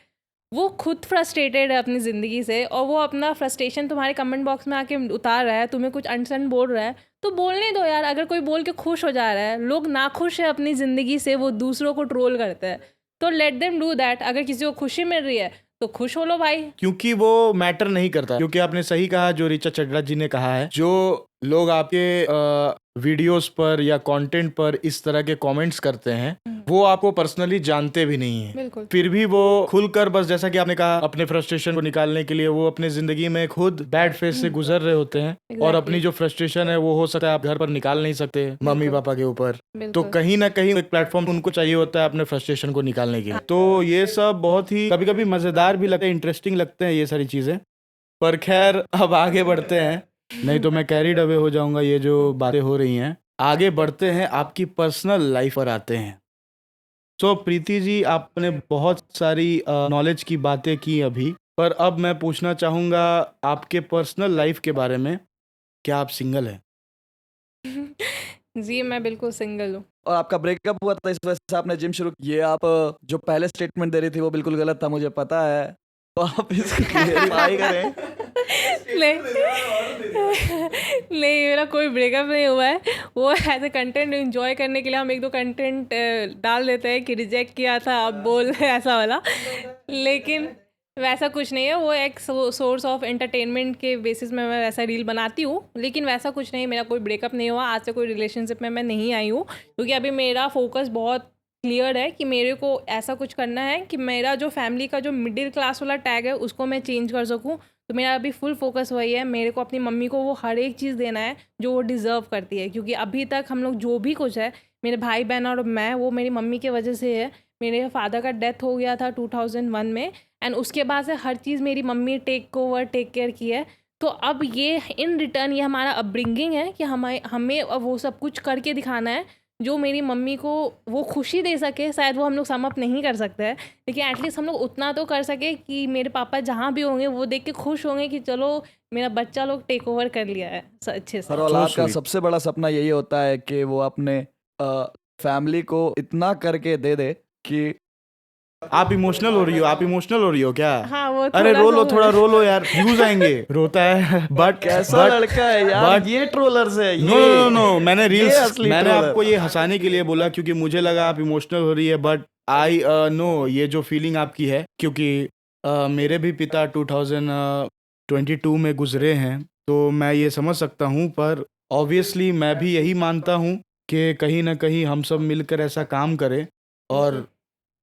वो खुद फ्रस्ट्रेटेड है अपनी ज़िंदगी से, और वो अपना फ्रस्ट्रेशन तुम्हारे कमेंट बॉक्स में आके उतार रहा है, तुम्हें कुछ अनसन बोल रहा है, तो बोलने दो यार। अगर कोई बोल के खुश हो जा रहा है, लोग नाखुश है अपनी ज़िंदगी से, वो दूसरों को ट्रोल करते हैं, तो लेट देम डू दैट। अगर किसी को खुशी मिल रही है तो खुश हो लो भाई। क्योंकि वो मैटर नहीं करता। क्योंकि आपने सही कहा जो ऋचा चड्ढा जी ने कहा है, जो लोग आपके वीडियोस पर या कंटेंट पर इस तरह के कमेंट्स करते हैं, वो आपको पर्सनली जानते भी नहीं है, बिल्कुल। फिर भी वो खुलकर, बस जैसा कि आपने कहा, अपने फ्रस्ट्रेशन को निकालने के लिए वो अपने जिंदगी में खुद बैड फेज से गुजर रहे होते हैं, और अपनी जो फ्रस्ट्रेशन है वो हो सकता है आप घर पर निकाल नहीं सकते मम्मी पापा के ऊपर, तो कहीं ना कहीं एक प्लेटफॉर्म उनको चाहिए होता है अपने फ्रस्ट्रेशन को निकालने के लिए। तो ये सब बहुत ही कभी कभी मजेदार भी लगते हैं, इंटरेस्टिंग लगते हैं ये सारी चीजें। पर खैर अब आगे बढ़ते हैं, नहीं तो मैं कैरिड अवे हो जाऊंगा। ये जो बातें हो रही हैं, आगे बढ़ते हैं, आपकी पर्सनल लाइफ पर आते हैं। सो प्रीति जी, आपने बहुत सारी नॉलेज की बातें की अभी, पर अब मैं पूछना चाहूँगा आपके पर्सनल लाइफ के बारे में। क्या आप सिंगल हैं? जी मैं बिल्कुल सिंगल हूँ। और आपका ब्रेकअप हुआ था, इस वजह से आपने जिम शुरू, ये आप जो पहले स्टेटमेंट दे रही थी वो बिल्कुल गलत था, मुझे पता है, तो आप इसको क्लियरिफाई करें। नहीं नहीं, मेरा कोई ब्रेकअप नहीं हुआ है। वो एज ए कंटेंट एंजॉय करने के लिए हम एक दो कंटेंट डाल देते हैं कि रिजेक्ट किया था, अब बोल ऐसा वाला, लेकिन वैसा कुछ नहीं है। वो एक सोर्स ऑफ एंटरटेनमेंट के बेसिस में मैं वैसा रील बनाती हूँ, लेकिन वैसा कुछ नहीं, मेरा कोई ब्रेकअप नहीं हुआ, आज से कोई रिलेशनशिप में मैं नहीं आई हूँ, क्योंकि अभी मेरा फोकस बहुत क्लियर है कि मेरे को ऐसा कुछ करना है कि मेरा जो फैमिली का जो मिडिल क्लास वाला टैग है उसको मैं चेंज कर सकूं। तो मेरा अभी फुल फोकस वही है, मेरे को अपनी मम्मी को वो हर एक चीज़ देना है जो वो डिज़र्व करती है, क्योंकि अभी तक हम लोग जो भी कुछ है, मेरे भाई बहन और मैं, वो मेरी मम्मी की वजह से है। मेरे फादर का डेथ हो गया था 2001 में, एंड उसके बाद से हर चीज़ मेरी मम्मी टेक केयर की है। तो अब ये इन रिटर्न ये हमारा अपब्रिंगिंग है कि हमें अब वो सब कुछ करके दिखाना है जो मेरी मम्मी को वो खुशी दे सके। शायद वो हम लोग सम अप नहीं कर सकते हैं, लेकिन एटलीस्ट हम लोग उतना तो कर सके कि मेरे पापा जहाँ भी होंगे वो देख के खुश होंगे कि चलो मेरा बच्चा लोग टेक ओवर कर लिया है अच्छे से। हर औलाद का सबसे बड़ा सपना यही होता है कि वो अपने फैमिली को इतना करके दे दे कि आप इमोशनल हो रही हो? आप इमोशनल हो रही हो क्या? हाँ, वो अरे थोड़ा रो सा लो, हो थोड़ा रहा रो लो यार, व्यूज आएंगे। रोता है बट कैसा लड़का है यार, but- ये ट्रोलर्स है, नो नो नो, मैंने रील्स, असली मैंने troller। आपको ये हंसाने के लिए बोला क्योंकि मुझे लगा आप इमोशनल हो रही है, बट आई नो ये जो फीलिंग आपकी है, क्योंकि मेरे भी पिता 2022 में गुजरे हैं, तो मैं ये समझ सकता हूँ। पर ऑब्वियसली मैं भी यही मानता हूँ कि कहीं ना कहीं हम सब मिलकर ऐसा काम करें, और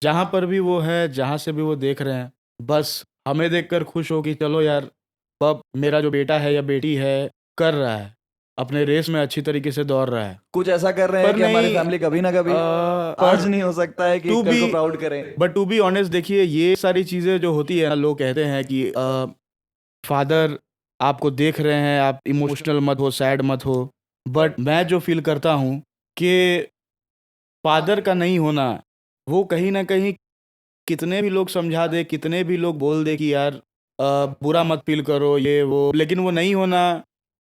जहाँ पर भी वो है, जहाँ से भी वो देख रहे हैं, बस हमें देखकर खुश हो कि चलो यार, अब मेरा जो बेटा है या बेटी है कर रहा है, अपने रेस में अच्छी तरीके से दौड़ रहा है। कुछ ऐसा कर रहे हैं पर कि हमारी नहीं, फैमिली कभी ना कभी आज नहीं हो सकता है कि to कल को be- प्राउड करें। बट टू बी ऑनेस्ट, देखिए ये सारी चीज़ें जो होती है ना, लोग कहते हैं कि फादर आपको देख रहे हैं, आप इमोशनल मत हो, सैड मत हो, बट मैं जो फील करता हूँ कि फादर का नहीं होना, वो कहीं ना कहीं कितने भी लोग समझा दे, कितने भी लोग बोल दे कि यार बुरा मत फील करो ये वो, लेकिन वो नहीं होना,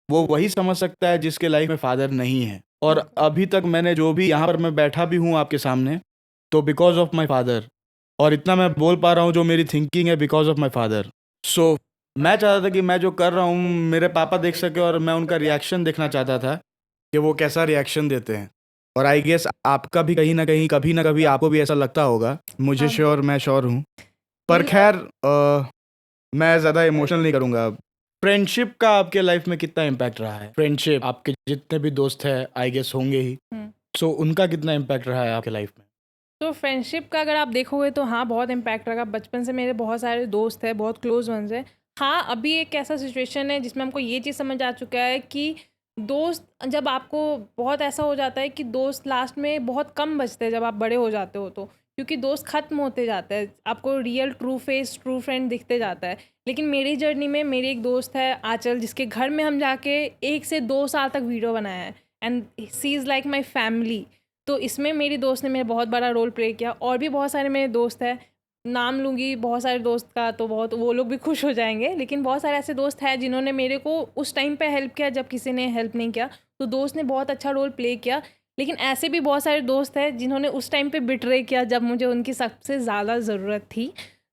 वो वही समझ सकता है जिसके लाइफ में फादर नहीं है। और अभी तक मैंने जो भी यहाँ पर मैं बैठा भी हूँ आपके सामने, तो बिकॉज ऑफ माई फादर, और इतना मैं बोल पा रहा हूँ जो मेरी थिंकिंग है बिकॉज ऑफ माई फादर। सो मैं चाहता था कि मैं जो कर रहा हूँ मेरे पापा देख सके, और मैं उनका रिएक्शन देखना चाहता था कि वो कैसा रिएक्शन देते हैं। और आई गेस आपका भी कहीं ना कहीं कभी ना कभी आपको भी ऐसा लगता होगा, मुझे हाँ। श्योर, मैं श्योर हूँ। पर खैर मैं ज़्यादा इमोशनल नहीं करूँगा। फ्रेंडशिप का आपके लाइफ में कितना इम्पैक्ट रहा है? फ्रेंडशिप, आपके जितने भी दोस्त हैं आई गेस होंगे ही, हम्म। सो उनका कितना इम्पैक्ट रहा है आपके लाइफ में? तो फ्रेंडशिप का अगर आप देखोगे तो हाँ, बहुत इम्पैक्ट रहा। बचपन से मेरे बहुत सारे दोस्त हैं, बहुत क्लोज वंस हैं। हाँ, अभी एक ऐसा सिचुएशन है जिसमें हमको ये चीज़ समझ आ चुका है कि दोस्त, जब आपको बहुत ऐसा हो जाता है कि दोस्त लास्ट में बहुत कम बचते हैं जब आप बड़े हो जाते हो तो, क्योंकि दोस्त ख़त्म होते जाते हैं, आपको real true face, true friend दिखते जाता है। लेकिन मेरी जर्नी में मेरी एक दोस्त है आंचल, जिसके घर में हम जाके 1 से 2 साल तक वीडियो बनाया है, and she is like my family. तो इसमें मेरी दोस्त ने मेरा बहुत बड़ा रोल प्ले किया। और भी बहुत सारे मेरे दोस्त हैं, नाम लूँगी बहुत सारे दोस्त का तो बहुत वो लोग भी खुश हो जाएंगे, लेकिन बहुत सारे ऐसे दोस्त हैं जिन्होंने मेरे को उस टाइम पे हेल्प किया जब किसी ने हेल्प नहीं किया। तो दोस्त ने बहुत अच्छा रोल प्ले किया। लेकिन ऐसे भी बहुत सारे दोस्त हैं जिन्होंने उस टाइम पे बिट्रे किया जब मुझे उनकी सबसे ज़्यादा ज़रूरत थी।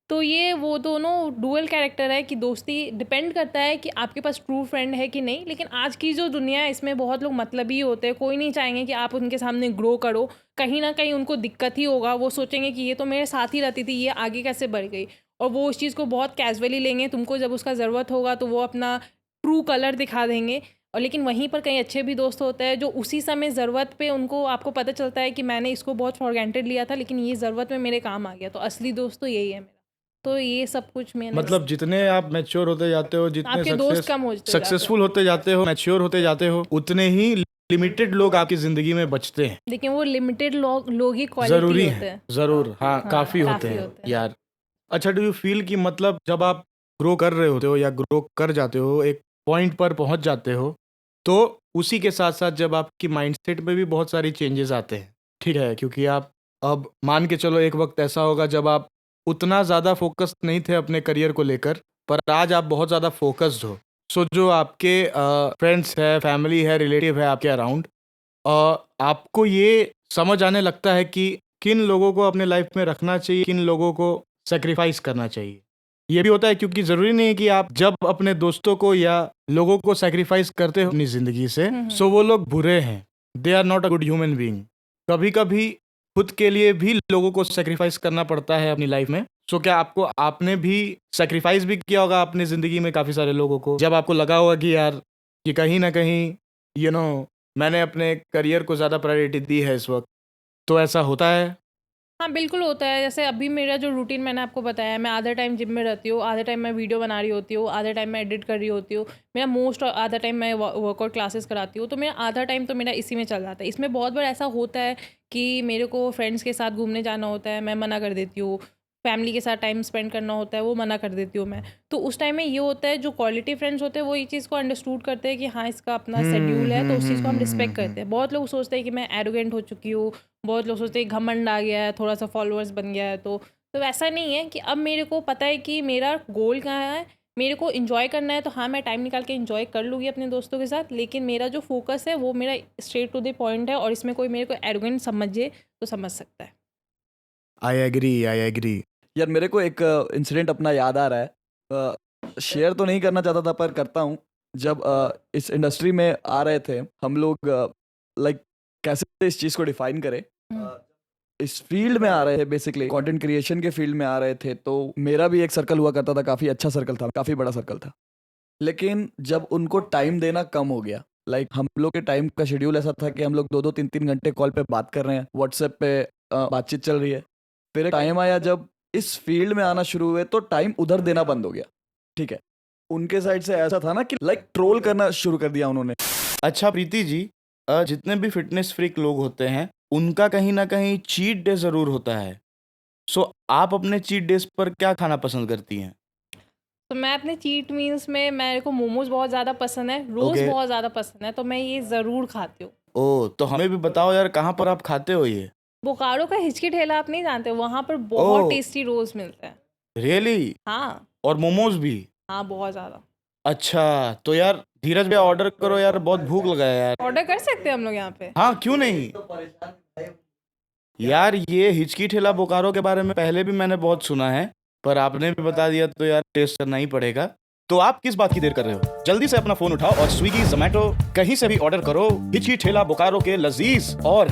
तो ये वो दोनों डुअल कैरेक्टर है कि दोस्ती डिपेंड करता है कि आपके पास ट्रू फ्रेंड है कि नहीं। लेकिन आज की जो दुनिया है इसमें बहुत लोग मतलबी होते हैं, कोई नहीं चाहेंगे कि आप उनके सामने ग्रो करो। कहीं ना कहीं उनको दिक्कत ही होगा, वो सोचेंगे कि ये तो मेरे साथ ही रहती थी, ये आगे कैसे बढ़ गई, और वो उस चीज़ को बहुत कैजुअली लेंगे। तुमको जब उसका ज़रूरत होगा तो वो अपना ट्रू कलर दिखा देंगे। और लेकिन वहीं पर कई अच्छे भी दोस्त होते हैं जो उसी समय ज़रूरत पे उनको, आपको पता चलता है कि मैंने इसको बहुत फॉर ग्रांटेड लिया था लेकिन ये ज़रूरत में मेरे काम आ गया। तो असली दोस्त तो यही है मेरा। तो ये सब कुछ मैंने मतलब जितने आप मैच्योर होते जाते हो, जितने आपके दोस्त कम होते जाते हैं। सक्सेसफुल होते जाते हो, मैच्योर होते जाते हो, उतने ही लिमिटेड लोग आपकी जिंदगी में बचते हैं। लेकिन वो लिमिटेड लोग ही जरूरी क्वालिटी होते है, हैं। जरूर, हाँ, काफी होते हैं यार। अच्छा, डू यू फील कि मतलब जब आप ग्रो कर रहे होते हो या ग्रो कर जाते हो, एक पॉइंट पर पहुंच जाते हो, तो उसी के साथ साथ जब आपकी माइंडसेट में भी बहुत सारी चेंजेस आते हैं, ठीक है? क्योंकि आप अब मान के चलो एक वक्त ऐसा होगा जब आप उतना ज़्यादा फोकस्ड नहीं थे अपने करियर को लेकर, पर आज आप बहुत ज़्यादा फोकस्ड हो। सो जो आपके फ्रेंड्स है, फैमिली है, रिलेटिव है आपके अराउंड, आपको ये समझ आने लगता है कि किन लोगों को अपने लाइफ में रखना चाहिए, किन लोगों को सेक्रीफाइस करना चाहिए। ये भी होता है क्योंकि ज़रूरी नहीं है कि आप जब अपने दोस्तों को या लोगों को सेक्रीफाइस करते हो अपनी ज़िंदगी से, सो वो लोग बुरे हैं, they are not a good human being. कभी कभी खुद के लिए भी लोगों को सेक्रीफाइस करना पड़ता है अपनी लाइफ में। सो क्या आपने भी सेक्रीफाइस भी किया होगा अपनी ज़िंदगी में काफ़ी सारे लोगों को, जब आपको लगा होगा कि यार कि कहीं ना कहीं मैंने अपने करियर को ज़्यादा प्रायोरिटी दी है इस वक्त, तो ऐसा होता है? हाँ, बिल्कुल होता है। जैसे अभी मेरा जो रूटीन मैंने आपको बताया है, मैं आधा टाइम जिम में रहती हूँ, आधा टाइम मैं वीडियो बना रही होती हूँ, आधा टाइम मैं एडिट कर रही होती हूँ, मेरा मोस्ट आधा टाइम मैं वर्कआउट क्लासेस कराती हूँ। तो मेरा आधा टाइम तो मेरा इसी में चल जाता है। इसमें बहुत बार ऐसा होता है कि मेरे को फ्रेंड्स के साथ घूमने जाना होता है, मैं मना कर देती हूँ। फैमिली के साथ टाइम स्पेंड करना होता है, वो मना कर देती हूँ मैं। तो उस टाइम में ये होता है, जो क्वालिटी फ्रेंड्स होते हैं वो ये चीज़ को अंडरस्टूड करते हैं कि हाँ, इसका अपना शेड्यूल है, तो उस चीज़ को हम रिस्पेक्ट करते हैं। बहुत लोग सोचते हैं कि मैं एरोगेंट हो चुकी हूँ, बहुत लोग सोचते हैं घमंड आ गया है, थोड़ा सा फॉलोअर्स बन गया है। तो वैसा नहीं है कि अब मेरे को पता है कि मेरा गोल कहाँ है, मेरे को इन्जॉय करना है। तो हाँ, मैं टाइम निकाल के इन्जॉय कर लूँगी अपने दोस्तों के साथ, लेकिन मेरा जो फोकस है वो मेरा स्ट्रेट टू द पॉइंट है। और इसमें कोई मेरे को एरोगेंट समझे तो समझ सकता है। I agree. यार मेरे को एक इंसिडेंट अपना याद आ रहा है, शेयर तो नहीं करना चाहता था पर करता हूँ। जब इस इंडस्ट्री में आ रहे थे हम लोग, लाइक कैसे इस चीज़ को डिफाइन करें, इस फील्ड में आ रहे थे, बेसिकली कंटेंट क्रिएशन के फील्ड में आ रहे थे। तो मेरा भी एक सर्कल हुआ करता था, काफ़ी अच्छा सर्कल था, काफ़ी बड़ा सर्कल था। लेकिन जब उनको टाइम देना कम हो गया, लाइक हम लोग के टाइम का शेड्यूल ऐसा था कि हम लोग 2-2 3-3 घंटे कॉल पे बात कर रहे हैं, व्हाट्सएप पे बातचीत चल रही है। फिर एक टाइम आया जब इस फील्ड में आना शुरू हुए तो टाइम उधर देना बंद हो गया। ठीक है, उनके साइड से ऐसा था ना कि लाइक ट्रोल करना शुरू कर दिया उन्होंने। अच्छा प्रीति जी, जितने भी फिटनेस फ्रीक लोग होते हैं उनका कहीं ना कहीं चीट डे ज़रूर होता है। सो आप अपने चीट डेज पर क्या खाना पसंद करती हैं? तो मैं अपने चीट मील्स में, मेरे को मोमोज बहुत ज़्यादा पसंद है, रोज़ Okay. बहुत ज़्यादा पसंद है, तो मैं ये ज़रूर खाती हूँ। ओह, तो हमें भी बताओ यार, कहाँ पर आप खाते हो ये? बोकारो का हिचकी ठेला आप नहीं जानते, वहाँ पर बहुत ओह। टेस्टी रोज़ मिलते हैं। रियली? हाँ और मोमोज भी? हाँ, बहुत ज़्यादा। अच्छा, तो यार धीरज भैया ऑर्डर करो यार, बहुत भूख लगा है यार। ऑर्डर कर सकते हैं हम लोग यहाँ पे। हाँ, क्यों नहीं यार। ये हिचकी ठेला बोकारो के बारे में पहले भी मैंने बहुत सुना है, पर आपने भी बता दिया तो यार टेस्ट करना ही पड़ेगा। तो आप किस बात की देर कर रहे हो? जल्दी से अपना फोन उठाओ और स्विगी, जोमेटो कहीं से भी ऑर्डर करो हिचकी ठेला बोकारो के लजीज और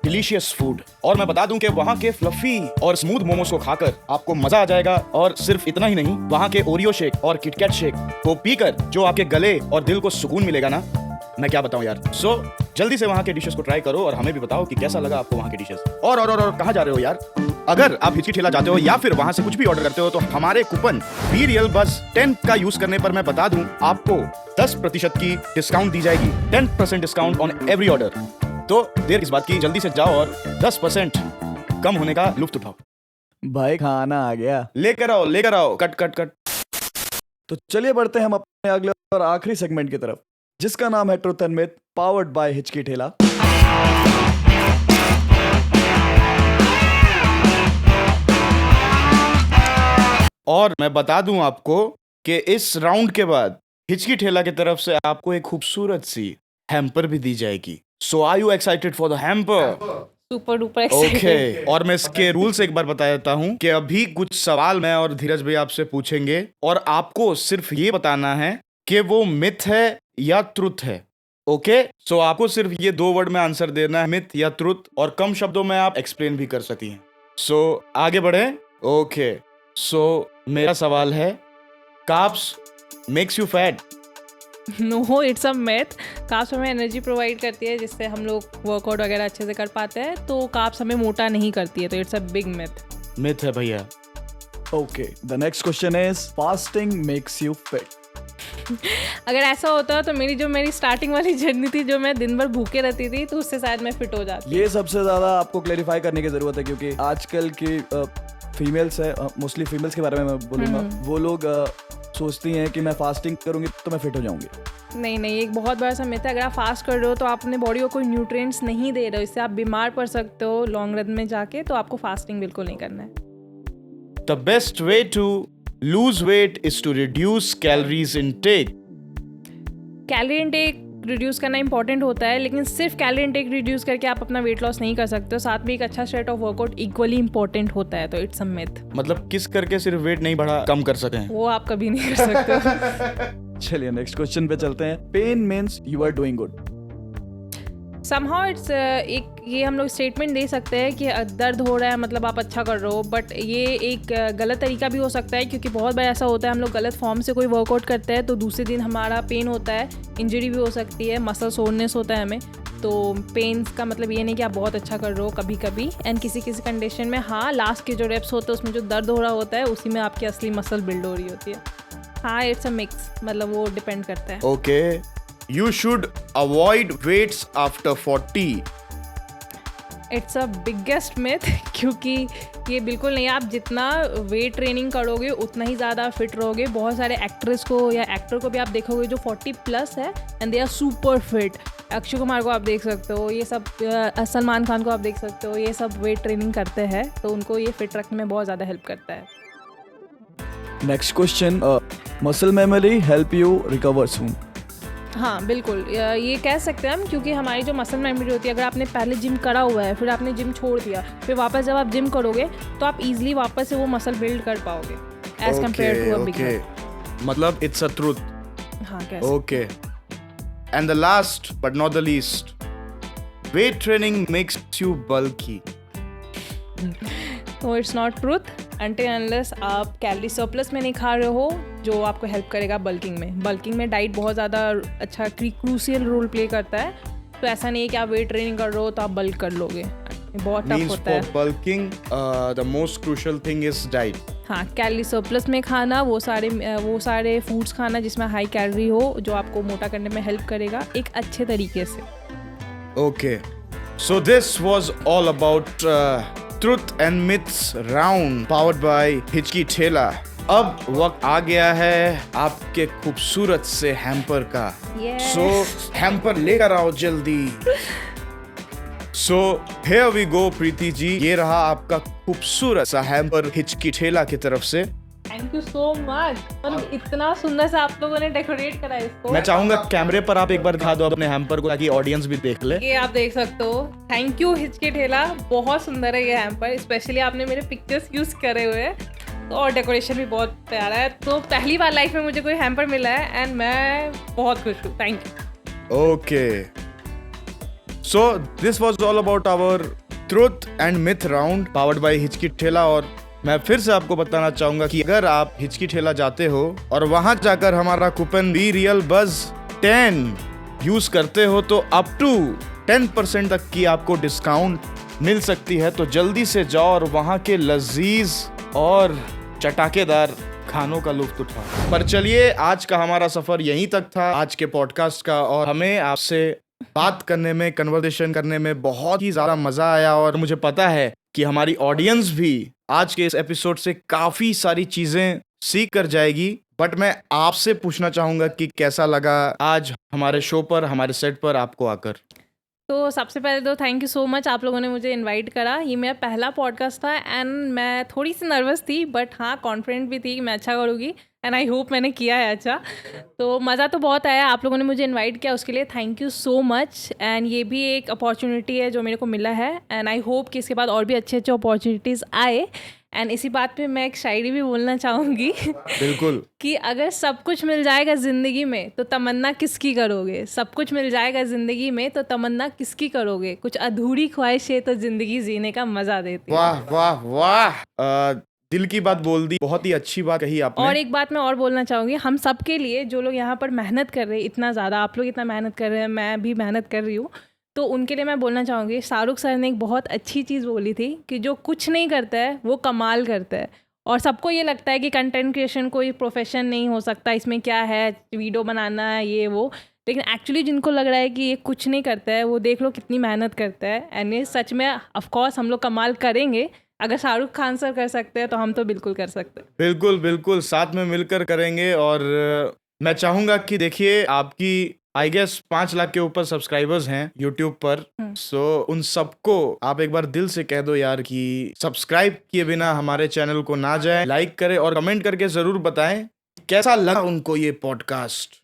डिलीशियस फूड। और मैं बता दूं कि वहाँ के फ्लफी और स्मूथ मोमोज को खाकर आपको मजा आ जाएगा। और सिर्फ इतना ही नहीं, वहाँ के ओरियो शेक और किटकैट शेक को पीकर जो आपके गले और दिल को सुकून मिलेगा ना, मैं क्या बताऊं यार। सो जल्दी से वहाँ के डिशेस को ट्राई करो और हमें भी बताओ कि कैसा लगा आपको वहाँ के डिशेस। और कहाँ जा रहे हो यार? अगर आप हिचकी ठेला जाते हो या फिर वहां से कुछ भी ऑर्डर करते हो तो हमारे कूपन बी रियल बस 10 का यूज करने पर मैं बता दूं आपको 10% की डिस्काउंट दी जाएगी। 10% डिस्काउंट ऑन एवरी ऑर्डर। तो देर किस बात की, जल्दी से जाओ और 10% कम होने का लुत्फ उठाओ। भाई खाना आ गया। लेकर आओ। कट। तो चलिए बढ़ते हैं हम अपने अगले और आखिरी सेगमेंट की तरफ, जिसका नाम है truth and myth, powered by हिचकी ठेला। और मैं बता दूं आपको कि इस राउंड के बाद हिचकी ठेला की तरफ से आपको एक खूबसूरत सी हैम्पर भी दी जाएगी। So are you excited for the hamper? Super duper okay excited. और मैं इसके रूल्स एक बार बता देता हूं कि अभी कुछ सवाल मैं और धीरज भाई आपसे पूछेंगे और आपको सिर्फ ये बताना है कि वो मिथ है या ट्रुथ है। ओके सो आपको सिर्फ ये 2 वर्ड में आंसर देना है, मिथ या ट्रुथ, और कम शब्दों में आप एक्सप्लेन भी कर सकती हैं। सो आगे बढ़े। ओके सो मेरा सवाल है, carbs makes you fat? No, it's a myth. Carbs हमें एनर्जी प्रोवाइड करती है जिससे हम लोग वर्कआउट वगैरह अच्छे से कर पाते हैं, तो कार्ब्स हमें मोटा नहीं करती है, तो इट्स अ बिग मिथ है भैया। Okay, the next question is fasting makes you fit. अगर ऐसा होता तो मेरी स्टार्टिंग वाली जर्नी थी, जो मैं दिन भर भूखे रहती थी, तो उससे शायद मैं फिट हो जाती। ये सबसे ज्यादा आपको क्लेरिफाई करने की जरूरत है, क्योंकि आजकल की फीमेल्स है, मोस्टली फीमेल्स के बारे में मैं बोलूँगा, वो लोग सोचती हैं कि मैं फास्टिंग करूंगी तो मैं फिट हो जाऊंगी। नहीं, एक बहुत बड़ा सा मिथ है। अगर आप फास्ट कर रहे हो तो आप अपने बॉडी को कोई न्यूट्रिएंट्स नहीं दे रहे हो, इससे आप बीमार पड़ सकते हो लॉन्ग रन में जाके, तो आपको फास्टिंग बिल्कुल नहीं करना है। The best way to lose weight is to reduce calories intake. Calorie intake reduce करना इंपॉर्टेंट होता है, लेकिन सिर्फ कैलोरी इनटेक रिड्यूस करके आप अपना वेट लॉस नहीं कर सकते हो। साथ में एक अच्छा set of workout equally important होता है, तो इट्स अ मिथ। मतलब किस करके सिर्फ वेट नहीं बढ़ा, कम कर सकें? वो आप कभी नहीं कर सकते हो। चलिए नेक्स्ट क्वेश्चन पे चलते हैं। Pain means you are doing good. Somehow it's एक ये हम लोग स्टेटमेंट दे सकते हैं कि दर्द हो रहा है मतलब आप अच्छा कर रहे हो, बट ये एक गलत तरीका भी हो सकता है, क्योंकि बहुत बार ऐसा होता है हम लोग गलत फॉर्म से कोई वर्कआउट करते हैं तो दूसरे दिन हमारा पेन होता है, इंजरी भी हो सकती है, मसल सोरनेस होता है हमें। तो पेन्स का मतलब ये नहीं कि आप बहुत अच्छा कर रहे हो कभी कभी, एंड किसी किसी कंडीशन में हाँ लास्ट के जो रेप्स होते हैं उसमें जो दर्द हो रहा होता है उसी में आपकी असली मसल बिल्ड हो रही होती है। हाँ, इट्स अ मिक्स, मतलब वो डिपेंड करता है। Okay, you should avoid weights after 40. It's a biggest myth, क्योंकि ये बिल्कुल नहीं। आप जितना वेट ट्रेनिंग करोगे उतना ही ज़्यादा फिट रहोगे। बहुत सारे एक्ट्रेस को या एक्टर को भी आप देखोगे जो 40+ है and they are super fit. Akshay Kumar को आप देख सकते हो, ये सब सलमान खान को आप देख सकते हो, ये सब वेट ट्रेनिंग करते हैं, तो उनको ये फिट रखने में बहुत ज़्यादा हेल्प करता है। Next question, muscle memory help you recover soon. हाँ बिल्कुल, ये कह सकते हैं हम, क्योंकि हमारी जो मसल मेमोरी होती है, अगर आपने पहले जिम करा हुआ है, फिर आपने जिम छोड़ दिया, फिर वापस जब आप जिम करोगे तो आप इजीली वापस से वो मसल बिल्ड कर पाओगे as compare to a beginner. मतलब इट्स अ ट्रूथ। हाँ, कैसे? Okay, and the last but not the least, weight training makes you bulky. तो it's not truth until unless आप कैलोरी सरप्लस में नहीं खा रहे हो, जो आपको हेल्प करेगा बल्किंग में। बल्किंग में डाइट बहुत ज़्यादा अच्छा क्रूशियल रोल प्ले करता है, तो ऐसा नहीं है कि आप वेट ट्रेनिंग कर रहे हो तो आप बल्क कर लोगे, बहुत टफ होता है। Bulking the most crucial thing is diet. हाँ, कैलोरी सरप्लस में खाना, वो सारे फूड्स खाना जिसमें हाई कैलोरी हो, जो आपको मोटा करने में हेल्प करेगा एक अच्छे तरीके से। Okay, so this was all about truth and myths round powered by हिचकी ठेला। अब वक्त आ गया है आपके खूबसूरत से हैम्पर का। सो हैम्पर लेकर आओ जल्दी। So here we go Preeti ji, ये रहा आपका खूबसूरत सा हैम्पर हिचकी ठेला की तरफ से। थैंक यू सो मच, मतलब इतना सुंदर से आप लोगों ने डेकोरेट करा इसको। मैं चाहूंगा कैमरे पर आप एक बार दिखा दो अपने हैम्पर को, ताकि ऑडियंस भी देख ले। ये आप देख सकते हो। थैंक यू हिचकी ठेला, बहुत सुंदर है ये हैम्पर, स्पेशली आपने मेरे पिक्चर्स यूज करे हुए हैं। और डेकोरेशन भी बहुत प्यारा है। तो पहली बार लाइफ में मुझे कोई हैम्पर मिला है एंड मैं बहुत खुश हूँ। Thank you. Okay. So this was all about our truth and myth round powered by हिचकी ठेला। और मैं फिर से आपको बताना चाहूंगा कि अगर आप हिचकी ठेला जाते हो और वहां जाकर हमारा कूपन बी रियल बज 10 यूज करते हो तो अप टू 10% तक की आपको डिस्काउंट मिल सकती है। तो जल्दी से जाओ और वहां के लजीज और चटाकेदार खानों का लुत्फ उठाओ। पर चलिए, आज का हमारा सफर यहीं तक था, आज के पॉडकास्ट का। और हमें आपसे बात करने में, कन्वर्सेशन करने में बहुत ही ज्यादा मजा आया। और मुझे पता है कि हमारी ऑडियंस भी आज के इस एपिसोड से काफी सारी चीजें सीख कर जाएगी। बट मैं आपसे पूछना चाहूंगा कि कैसा लगा आज हमारे शो पर, हमारे सेट पर आपको आकर? तो सबसे पहले तो थैंक यू सो मच, आप लोगों ने मुझे इनवाइट करा। ये मेरा पहला पॉडकास्ट था एंड मैं थोड़ी सी नर्वस थी, बट हाँ कॉन्फिडेंट भी थी कि मैं अच्छा करूँगी एंड आई होप मैंने किया है अच्छा। तो मज़ा तो बहुत आया, आप लोगों ने मुझे इनवाइट किया उसके लिए thank you so much. And ये भी एक अपॉर्चुनिटी है जो मेरे को मिला है एंड आई होप कि इसके बाद और भी अच्छे अच्छे अपॉर्चुनिटीज़ आए। एंड इसी बात पे मैं एक शायरी भी बोलना चाहूँगी बिल्कुल। कि अगर सब कुछ मिल जाएगा ज़िंदगी में तो तमन्ना किसकी करोगे। सब कुछ मिल जाएगा ज़िंदगी में तो तमन्ना किसकी करोगे। कुछ अधूरी ख्वाहिशें तो ज़िंदगी जीने का मज़ा देती है। वाह वाह वाह, दिल की बात बोल दी, बहुत ही अच्छी बात कही आपने। और एक बात मैं और बोलना चाहूँगी, हम सब के लिए जो लोग यहाँ पर मेहनत कर रहे हैं, इतना ज़्यादा आप लोग इतना मेहनत कर रहे हैं, मैं भी मेहनत कर रही हूँ, तो उनके लिए मैं बोलना चाहूँगी, शाहरुख सर ने एक बहुत अच्छी चीज़ बोली थी कि जो कुछ नहीं करता है वो कमाल करता है। और सबको ये लगता है कि कंटेंट क्रिएशन कोई प्रोफेशन नहीं हो सकता, इसमें क्या है, वीडियो बनाना है ये वो, लेकिन एक्चुअली जिनको लग रहा है कि ये कुछ नहीं करता है वो देख लो कितनी मेहनत करता है। एंड ये सच में ऑफकोर्स हम लोग कमाल करेंगे। अगर शाहरुख खान सर कर सकते हैं तो हम तो बिल्कुल कर सकते हैं। बिल्कुल बिल्कुल, साथ में मिलकर करेंगे। और मैं चाहूंगा कि देखिए, आपकी आई गेस 5 लाख के ऊपर सब्सक्राइबर्स हैं यूट्यूब पर। सो उन सबको आप एक बार दिल से कह दो यार कि सब्सक्राइब किए बिना हमारे चैनल को ना जाए, लाइक करें और कमेंट करके जरूर बताएं कैसा लगा उनको ये पॉडकास्ट।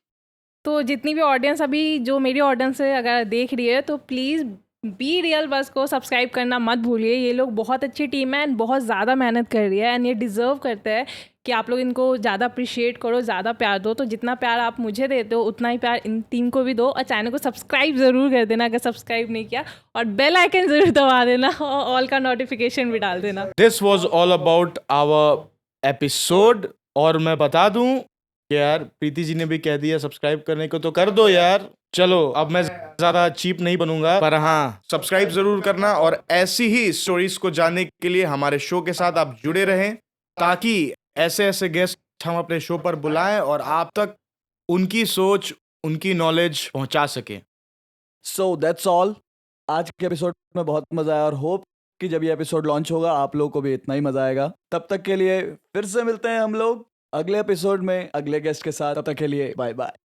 तो जितनी भी ऑडियंस अभी जो मेरी ऑडियंस है अगर देख रही है तो प्लीज़ बी रियल बस को सब्सक्राइब करना मत भूलिए। ये लोग बहुत अच्छी टीम है एंड बहुत ज़्यादा मेहनत कर रही है एंड ये डिज़र्व करते हैं कि आप लोग इनको ज़्यादा अप्रिशिएट करो, ज़्यादा प्यार दो। तो जितना प्यार आप मुझे देते हो उतना ही प्यार इन टीम को भी दो और चैनल को सब्सक्राइब ज़रूर कर देना अगर सब्सक्राइब नहीं किया, और बेल आइकन ज़रूर दबा देना और ऑल का नोटिफिकेशन भी डाल देना। This was all about our episode. और मैं बता दूं कि यार प्रीति जी ने भी कह दिया सब्सक्राइब करने को, तो कर दो यार। चलो, अब मैं ज्यादा चीप नहीं बनूंगा, पर हाँ सब्सक्राइब जरूर करना। और ऐसी ही स्टोरीज को जानने के लिए हमारे शो के साथ आप जुड़े रहें, ताकि ऐसे ऐसे गेस्ट हम अपने शो पर बुलाएं और आप तक उनकी सोच, उनकी नॉलेज पहुंचा सकें। So that's all. आज के एपिसोड में बहुत मजा आया और होप कि जब ये एपिसोड लॉन्च होगा आप लोगों को भी इतना ही मजा आएगा। तब तक के लिए फिर से मिलते हैं हम लोग अगले एपिसोड में अगले गेस्ट के साथ। तब तक के लिए बाय बाय।